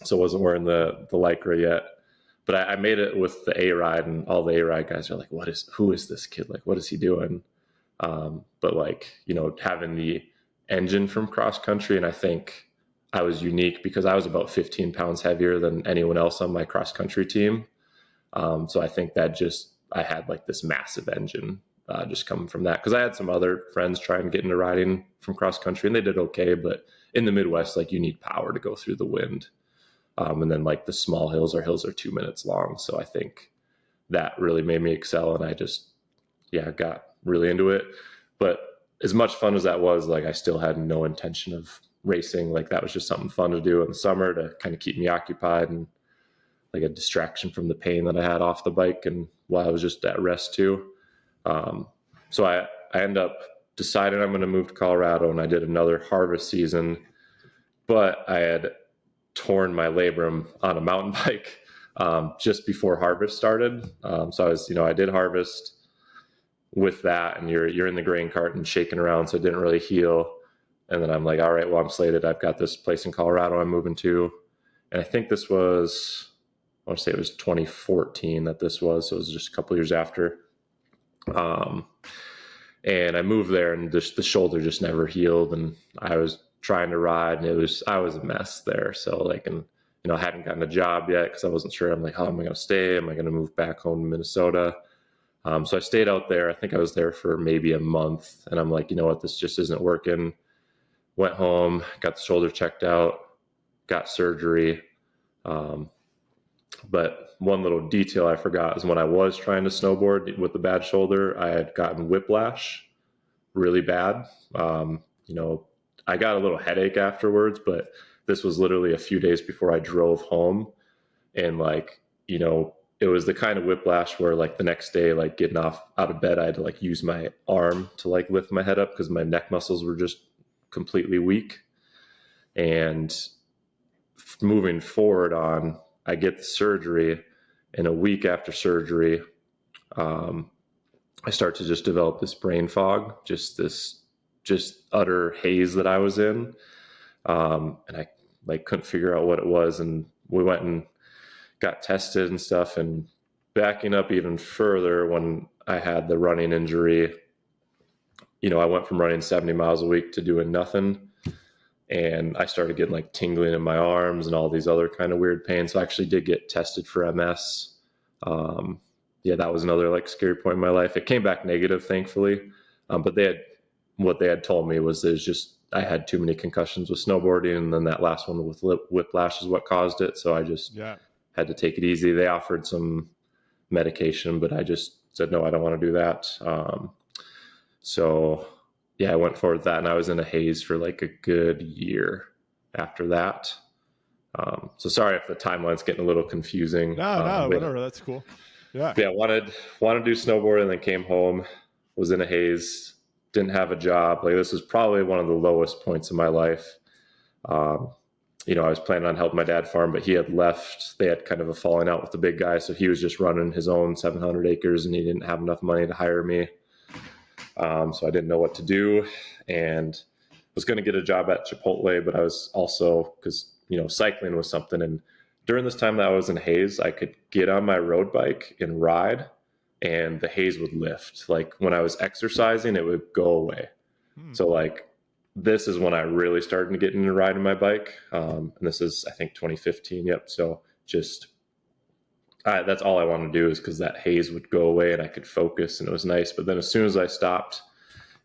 Speaker 1: So I wasn't wearing the Lycra yet, but I made it with the A-Ride, and all the A-Ride guys are like, who is this kid? What is he doing? But having the engine from cross country. And I think I was unique because I was about 15 pounds heavier than anyone else on my cross country team. So I think that I had this massive engine just coming from that. Cause I had some other friends trying to get into riding from cross country and they did okay. But in the Midwest, you need power to go through the wind. And then the small hills are 2 minutes long. So I think that really made me excel. And I just, got really into it. But as much fun as that was, I still had no intention of racing. That was just something fun to do in the summer to kind of keep me occupied and a distraction from the pain that I had off the bike and while I was just at rest too. So I ended up deciding I'm going to move to Colorado, and I did another harvest season, but I had torn my labrum on a mountain bike just before harvest started. So I was, I did harvest with that, and you're in the grain cart and shaking around, so it didn't really heal. And then I'm like, all right, well, I'm slated. I've got this place in Colorado I'm moving to. And I think this was, I want to say it was 2014 that this was. So it was just a couple years after. And I moved there, and the shoulder just never healed. And I was trying to ride, and I was a mess there. So like, and I hadn't gotten a job yet because I wasn't sure. I'm like, how am I going to stay? Am I going to move back home to Minnesota? So I stayed out there. I think I was there for maybe a month, and I'm like, you know what, this just isn't working. Went home, got the shoulder checked out, got surgery. But one little detail I forgot is when I was trying to snowboard with the bad shoulder, I had gotten whiplash really bad. I got a little headache afterwards, but this was literally a few days before I drove home. And like, it was the kind of whiplash where like the next day, like getting out of bed, I had to like use my arm to like lift my head up because my neck muscles were just completely weak. And moving forward on, I get the surgery, and a week after surgery, I start to just develop this brain fog, just utter haze that I was in. And I like couldn't figure out what it was. And we went and got tested and stuff. And backing up even further, when I had the running injury, I went from running 70 miles a week to doing nothing. And I started getting like tingling in my arms and all these other kind of weird pains. So I actually did get tested for MS. That was another like scary point in my life. It came back negative, thankfully. But what they had told me was I had too many concussions with snowboarding, and then that last one with whiplash is what caused it. So I just had to take it easy. They offered some medication, but I just said, no, I don't want to do that. I went forward with that, and I was in a haze for like a good year after that. So sorry if the timeline's getting a little confusing.
Speaker 2: No, whatever. That's cool. Yeah.
Speaker 1: Wanted to do snowboarding, and then came home, was in a haze, didn't have a job. Like this was probably one of the lowest points in my life. I was planning on helping my dad farm, but he had left. They had kind of a falling out with the big guy. So he was just running his own 700 acres, and he didn't have enough money to hire me. So I didn't know what to do, and was going to get a job at Chipotle, but I was also, because, cycling was something. And during this time that I was in haze, I could get on my road bike and ride, and the haze would lift. Like when I was exercising, it would go away. So like, this is when I really started to get into riding my bike. And this is, I think, 2015. Yep. So that's all I wanted to do, is because that haze would go away and I could focus, and it was nice. But then as soon as I stopped,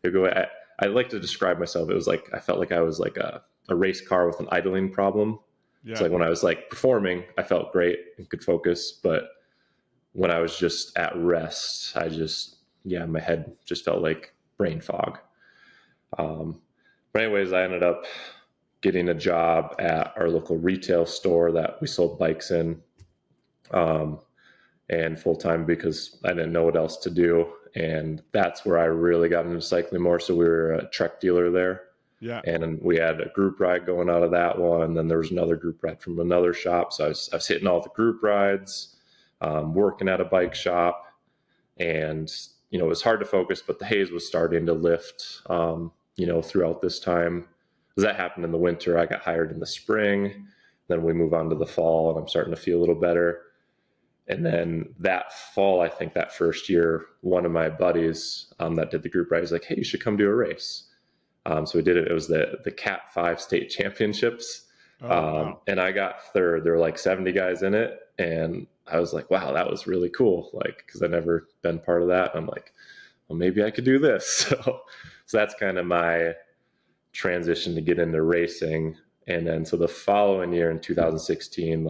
Speaker 1: it would go away. I like to describe myself. It was like, I felt like I was like a race car with an idling problem. Yeah. It's like when I was like performing, I felt great and could focus. But when I was just at rest, my head just felt like brain fog. But anyways, I ended up getting a job at our local retail store that we sold bikes in. And full-time, because I didn't know what else to do. And that's where I really got into cycling more. So we were a Trek dealer there. Yeah. And we had a group ride going out of that one. And then there was another group ride from another shop. So I was hitting all the group rides, working at a bike shop. And, it was hard to focus, but the haze was starting to lift, throughout this time. Because that happened in the winter. I got hired in the spring. Then we move on to the fall, and I'm starting to feel a little better. And then that fall, I think that first year, one of my buddies that did the group ride was like, hey, you should come do a race. So we did it. It was the Cat 5 state championships. Wow. And I got third. There were like 70 guys in it. And I was like, wow, that was really cool. Like, because I've never been part of that. I'm like, well, maybe I could do this. So that's kind of my transition to get into racing. And then, so the following year in 2016,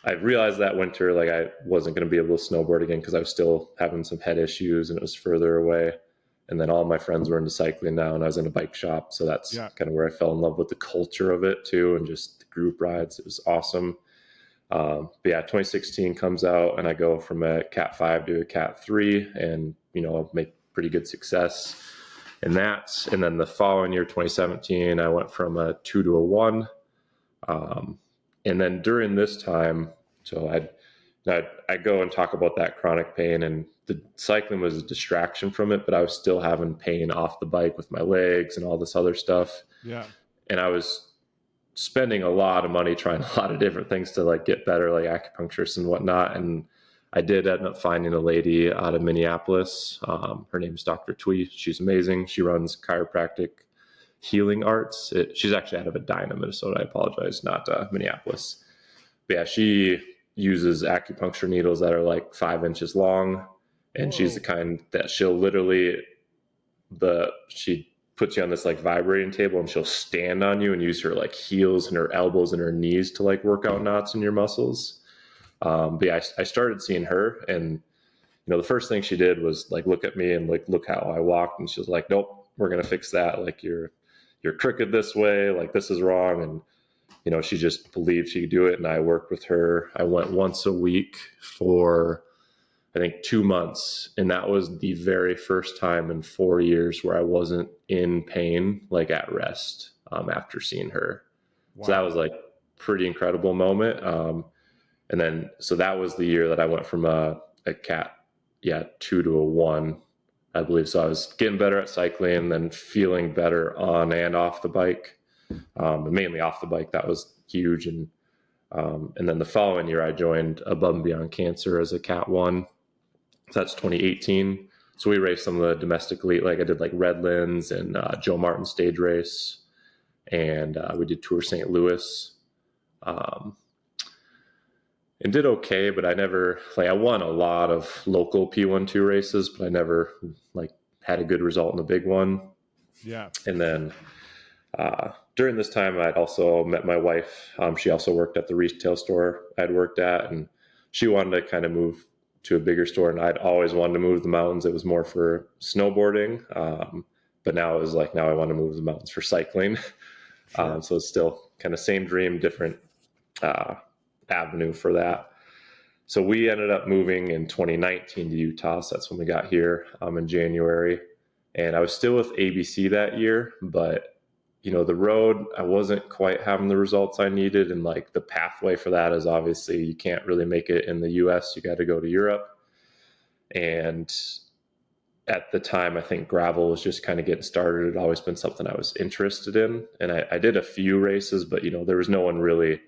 Speaker 1: I realized that winter, like I wasn't going to be able to snowboard again because I was still having some head issues and it was further away. And then all my friends were into cycling now, and I was in a bike shop. So that's kind of where I fell in love with the culture of it too, and just the group rides. It was awesome. 2016 comes out, and I go from a Cat 5 to a Cat 3, and make pretty good success in that. And then the following year, 2017, I went from a 2 to a 1. And then during this time, so I go and talk about that chronic pain, and the cycling was a distraction from it, but I was still having pain off the bike with my legs and all this other stuff. Yeah. And I was spending a lot of money trying a lot of different things to like get better, like acupuncturists and whatnot. And I did end up finding a lady out of Minneapolis. Her name is Dr. Twee. She's amazing. She runs chiropractic Healing Arts. She's actually out of Edina, Minnesota. I apologize, not Minneapolis. But yeah, she uses acupuncture needles that are like 5 inches long, and
Speaker 2: Whoa.
Speaker 1: she's the kind that she'll she puts you on this like vibrating table, and she'll stand on you and use her like heels and her elbows and her knees to like work out knots in your muscles. But yeah, I started seeing her, and the first thing she did was like look at me and like look how I walked, and she was like, "Nope, we're gonna fix that. Like you're crooked this way. Like this is wrong." And she just believed she could do it. And I worked with her. I went once a week for I think 2 months, and that was the very first time in 4 years where I wasn't in pain, like at rest, after seeing her.
Speaker 2: Wow.
Speaker 1: So that was like pretty incredible moment. And then so that was the year that I went from a cat 2 to a 1, I believe. So I was getting better at cycling and then feeling better on and off the bike, and mainly off the bike. That was huge. And then the following year I joined Above and Beyond Cancer as a cat 1. So that's 2018. So we raced some of the domestic elite, like I did like Redlands and Joe Martin stage race, and we did Tour St. Louis. And did okay, but I never I won a lot of local P1-2 races, but I never like had a good result in the big one.
Speaker 2: Yeah.
Speaker 1: And then during this time, I'd also met my wife. She also worked at the retail store I'd worked at, and she wanted to kind of move to a bigger store, and I'd always wanted to move the mountains. It was more for snowboarding, but now it was like now I want to move the mountains for cycling.
Speaker 2: Sure.
Speaker 1: So it's still kind of same dream, different avenue for that. So we ended up moving in 2019 to Utah. So that's when we got here in January. And I was still with ABC that year, but the road, I wasn't quite having the results I needed. And like the pathway for that is obviously you can't really make it in the US. You got to go to Europe. And at the time, I think gravel was just kind of getting started. It had always been something I was interested in. And I did a few races, but there was no one really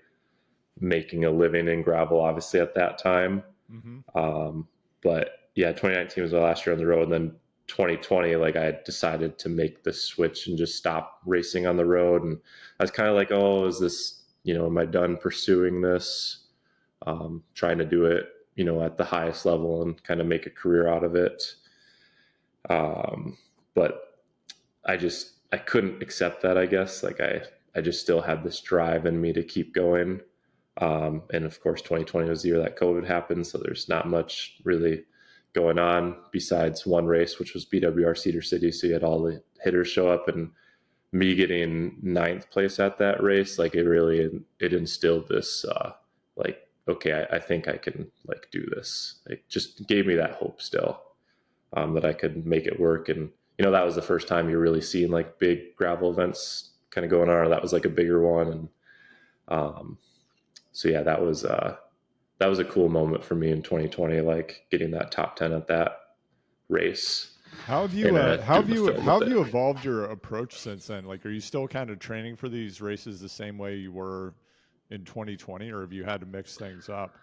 Speaker 1: making a living in gravel, obviously, at that time.
Speaker 2: Mm-hmm.
Speaker 1: But yeah, 2019 was my last year on the road. And then 2020, like I had decided to make the switch and just stop racing on the road. And I was kind of like, oh, is this, am I done pursuing this? Trying to do it, at the highest level and kind of make a career out of it. But I couldn't accept that, I guess. Like I just still had this drive in me to keep going. And of course, 2020 was the year that COVID happened. So there's not much really going on besides one race, which was BWR Cedar City. So you had all the hitters show up, and me getting 9th place at that race, like it instilled this, like, okay, I think I can like do this. It just gave me that hope still, that I could make it work. And, that was the first time you're really seeing like big gravel events kind of going on, or that was like a bigger one. And, so yeah, that was a cool moment for me in 2020, like getting that top 10 at that race.
Speaker 2: How have you evolved your approach since then? Like, are you still kind of training for these races the same way you were in 2020, or have you had to mix things up?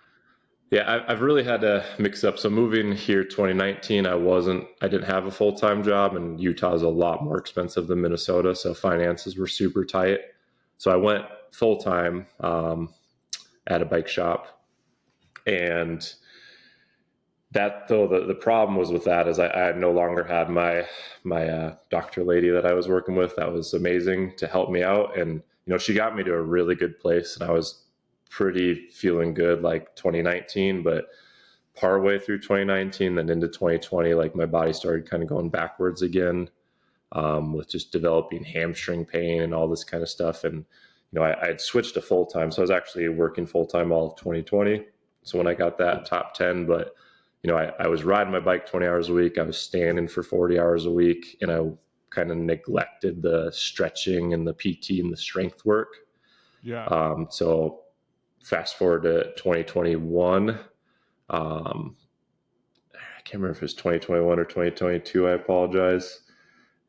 Speaker 1: Yeah, I've really had to mix up. So moving here 2019, I didn't have a full-time job, and Utah is a lot more expensive than Minnesota. So finances were super tight. So I went full-time, at a bike shop. And that, though, the problem was with that is I no longer had my doctor lady that I was working with. That was amazing to help me out. And, she got me to a really good place, and I was pretty feeling good like 2019, but partway through 2019, then into 2020, like my body started kind of going backwards again, with just developing hamstring pain and all this kind of stuff. And I had switched to full-time. So I was actually working full-time all of 2020. So when I got that top 10, but, I was riding my bike 20 hours a week. I was standing for 40 hours a week, and I kind of neglected the stretching and the PT and the strength work.
Speaker 2: Yeah.
Speaker 1: So fast forward to 2021. I can't remember if it was 2021 or 2022. I apologize.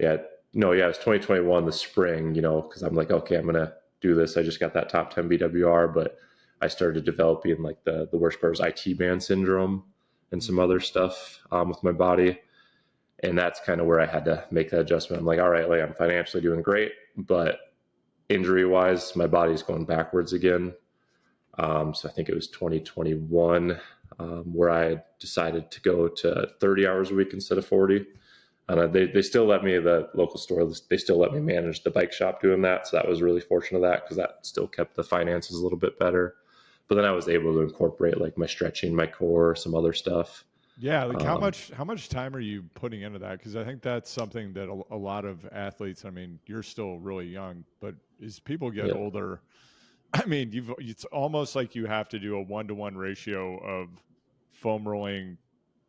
Speaker 1: Yeah. No, yeah, it was 2021, the spring, because I'm like, okay, I'm going to do this. I just got that top 10 BWR, but I started developing like the worst part was IT band syndrome and some other stuff with my body. And that's kind of where I had to make that adjustment. I'm like, all right, like I'm financially doing great, but injury wise, my body's going backwards again. So I think it was 2021 where I decided to go to 30 hours a week instead of 40. And they still let me, the local store, they still let me manage the bike shop doing that. So that was really fortunate of that, because that still kept the finances a little bit better. But then I was able to incorporate like my stretching, my core, some other stuff.
Speaker 2: Yeah, like how much time are you putting into that? Because I think that's something that a lot of athletes. I mean, you're still really young, but as people get older, I mean, it's almost like you have to do a 1-to-1 ratio of foam rolling,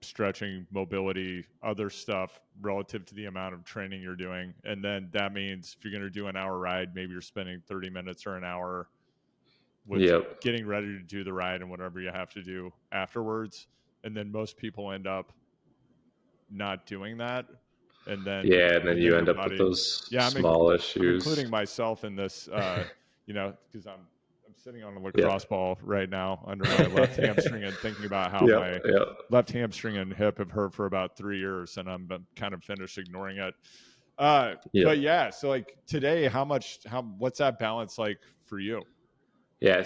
Speaker 2: stretching, mobility, other stuff relative to the amount of training you're doing. And then that means if you're going to do an hour ride, maybe you're spending 30 minutes or an hour with getting ready to do the ride and whatever you have to do afterwards. And then most people end up not doing that. And then,
Speaker 1: and then you end up with those small issues.
Speaker 2: I'm including myself in this, because I'm sitting on a lacrosse ball right now under my left hamstring and thinking about how my left hamstring and hip have hurt for about 3 years, and I'm kind of finished ignoring it. But yeah, so like today, what's that balance like for you?
Speaker 1: Yeah,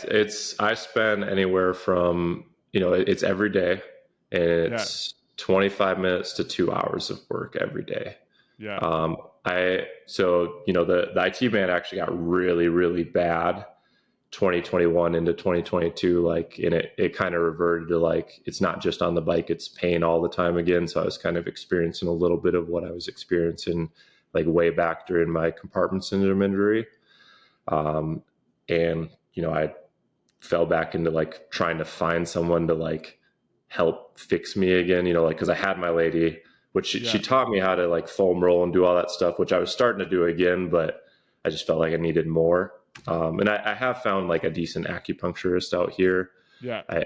Speaker 1: I spend anywhere from, it's every day, and it's 25 minutes to 2 hours of work every day.
Speaker 2: Yeah.
Speaker 1: The IT band actually got really, really bad 2021 into 2022, and it kind of reverted to like, it's not just on the bike, it's pain all the time again. So I was kind of experiencing a little bit of what I was experiencing like way back during my compartment syndrome injury. I fell back into like trying to find someone to like help fix me again, because I had my lady, which she taught me how to like foam roll and do all that stuff, which I was starting to do again, but I just felt like I needed more. And I have found like a decent acupuncturist out here.
Speaker 2: Yeah.
Speaker 1: I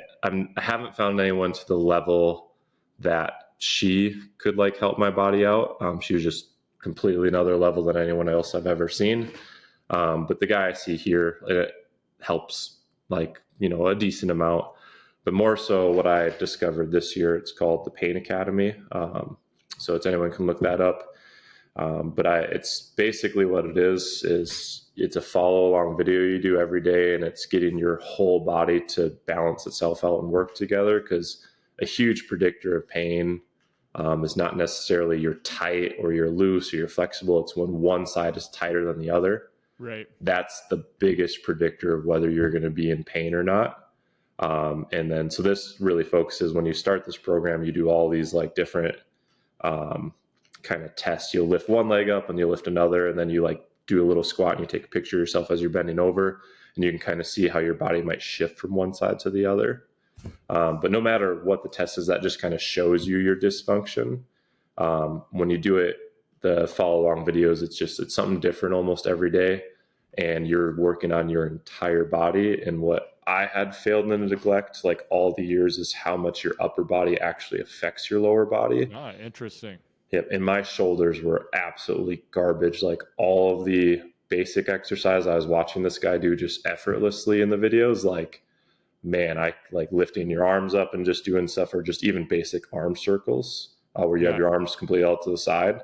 Speaker 1: haven't found anyone to the level that she could like help my body out. She was just completely another level than anyone else I've ever seen. But the guy I see here, it helps like, a decent amount. But more so what I discovered this year, it's called the Pain Academy. So anyone can look that up. But it's basically what it is it's a follow along video you do every day, and it's getting your whole body to balance itself out and work together. Because a huge predictor of pain is not necessarily you're tight or you're loose or you're flexible. It's when one side is tighter than the other.
Speaker 2: Right.
Speaker 1: That's the biggest predictor of whether you're going to be in pain or not. And then, so this really focuses, when you start this program, you do all these like different kind of tests. You'll lift one leg up and you'll lift another, and then you like do a little squat and you take a picture of yourself as you're bending over, and you can kind of see how your body might shift from one side to the other. But no matter what the test is, that just kind of shows you your dysfunction. When you do it, the follow along videos, it's something different almost every day, and you're working on your entire body. And what I had failed to neglect like all the years is how much your upper body actually affects your lower body.
Speaker 2: Interesting.
Speaker 1: Yep. And my shoulders were absolutely garbage. Like all of the basic exercise I was watching this guy do just effortlessly in the videos, like, man, I like lifting your arms up and just doing stuff, or just even basic arm circles where you have your arms completely out to the side,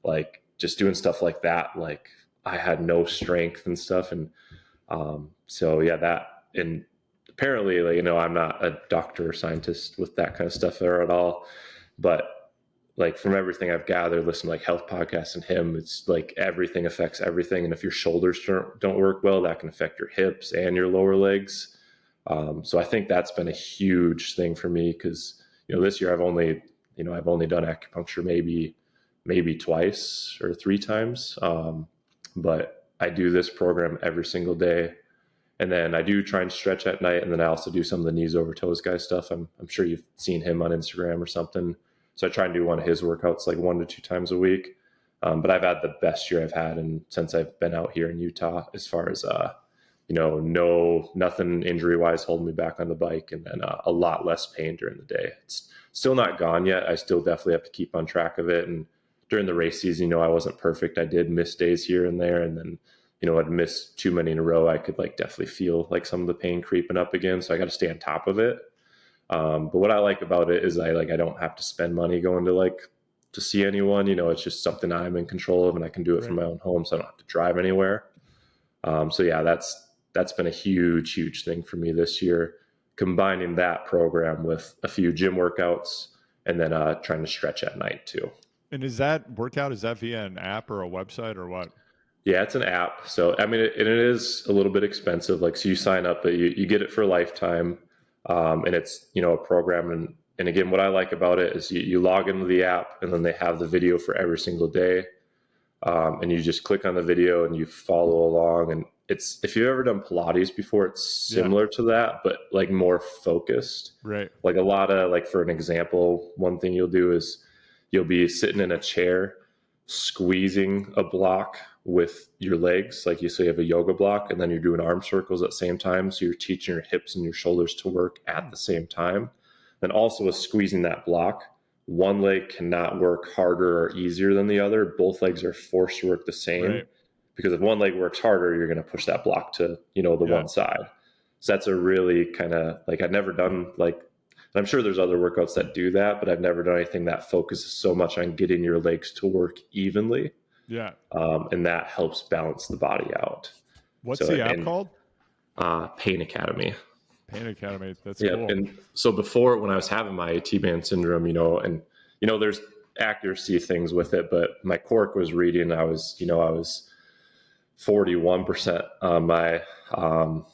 Speaker 1: like just doing stuff like that. Like I had no strength and stuff. And that, and apparently, like, I'm not a doctor or scientist with that kind of stuff there at all, but like from everything I've gathered, listen to like health podcasts and him, it's like everything affects everything. And if your shoulders don't work well, that can affect your hips and your lower legs. So I think that's been a huge thing for me, because, this year I've only done acupuncture maybe twice or 3 times. But I do this program every single day. And then I do try and stretch at night. And then I also do some of the knees over toes guy stuff. I'm sure you've seen him on Instagram or something. So I try and do one of his workouts like 1 to 2 times a week. But I've had the best year I've had since I've been out here in Utah, as far as, nothing injury wise holding me back on the bike, and then a lot less pain during the day. It's still not gone yet. I still definitely have to keep on track of it. And during the race season, I wasn't perfect. I did miss days here and there. And then, I'd miss too many in a row. I could like definitely feel like some of the pain creeping up again. So I got to stay on top of it. But what I like about it is I don't have to spend money going to like to see anyone. It's just something I'm in control of, and I can do it from my own home, so I don't have to drive anywhere. So yeah, that's been a huge thing for me this year, combining that program with a few gym workouts and then trying to stretch at night too.
Speaker 2: And is that via an app or a website or what?
Speaker 1: Yeah, it's an app. So, I mean, it is a little bit expensive. Like, so you sign up, but you get it for a lifetime. And it's, a program. And again, what I like about it is you log into the app, and then they have the video for every single day. And you just click on the video and you follow along. And if you've ever done Pilates before, it's similar to that, but like more focused.
Speaker 2: Right.
Speaker 1: Like a lot of, like, for an example, one thing you'll do is you'll be sitting in a chair, squeezing a block with your legs. Like, so you have a yoga block, and then you're doing arm circles at the same time. So you're teaching your hips and your shoulders to work at the same time. Then also with squeezing that block, one leg cannot work harder or easier than the other. Both legs are forced to work the same. Right. Because if one leg works harder, you're going to push that block to, the one side. So that's a really kind of, like, I've never done, like, I'm sure there's other workouts that do that, but I've never done anything that focuses so much on getting your legs to work evenly.
Speaker 2: Yeah.
Speaker 1: And that helps balance the body out.
Speaker 2: What's the app called?
Speaker 1: Pain Academy.
Speaker 2: Pain Academy. That's cool.
Speaker 1: And so before, when I was having my T-band syndrome, and there's accuracy things with it, but my cork was reading. I was 41% on my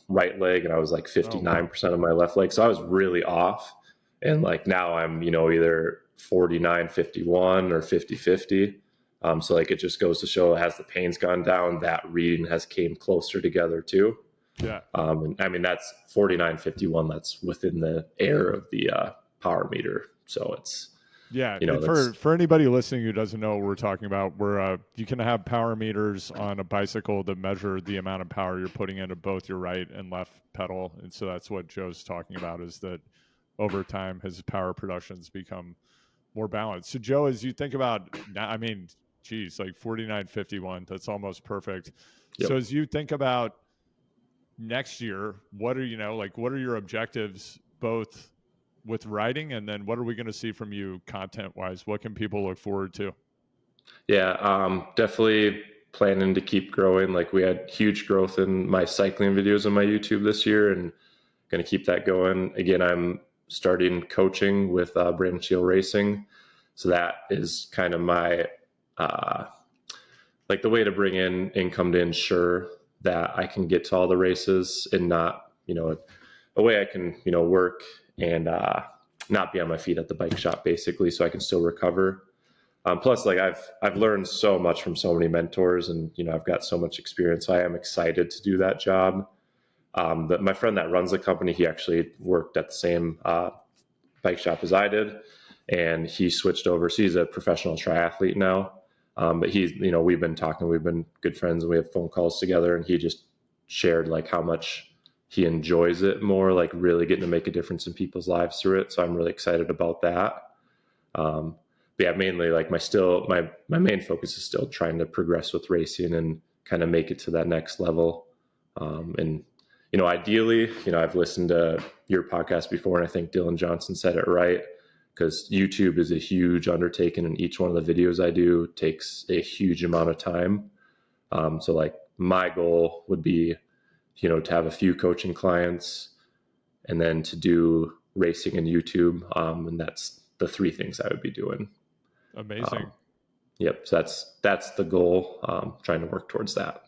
Speaker 1: right leg, and I was like 59% on my left leg. So I was really off. And like now I'm, either 49, 51 or 50, 50. So like, it just goes to show, as the pain's gone down, that reading has came closer together too.
Speaker 2: Yeah.
Speaker 1: And I mean, that's 49, 51. That's within the air of the power meter. So it's,
Speaker 2: for anybody listening who doesn't know what we're talking about, you can have power meters on a bicycle that measure the amount of power you're putting into both your right and left pedal. And so that's what Joe's talking about, is that over time his power productions become more balanced. So Joe, as you think about, I mean, geez, like 49, 51, that's almost perfect. Yep. So as you think about next year, what are your objectives, both with writing, and then what are we going to see from you content wise? What can people look forward to?
Speaker 1: Yeah, definitely planning to keep growing. Like, we had huge growth in my cycling videos on my YouTube this year, and going to keep that going. Again, I'm starting coaching with Brandon Shield Racing. So that is kind of my, like, the way to bring in income to ensure that I can get to all the races, and not, a way I can, work and not be on my feet at the bike shop, basically, so I can still recover. Plus, like, I've learned so much from so many mentors, and, I've got so much experience. So I am excited to do that job. My friend that runs the company, he actually worked at the same bike shop as I did, and he switched over. So he's a professional triathlete now. But he's, we've been talking, we've been good friends, and we have phone calls together, and he just shared like how much he enjoys it more, like really getting to make a difference in people's lives through it. So I'm really excited about that. But yeah, mainly like my main focus is still trying to progress with racing and kind of make it to that next level. And, ideally, I've listened to your podcast before, and I think Dylan Johnson said it right, because YouTube is a huge undertaking, and each one of the videos I do takes a huge amount of time. So like, my goal would be, to have a few coaching clients, and then to do racing and YouTube. And that's the three things I would be doing.
Speaker 2: Amazing.
Speaker 1: Yep. So that's the goal. Trying to work towards that.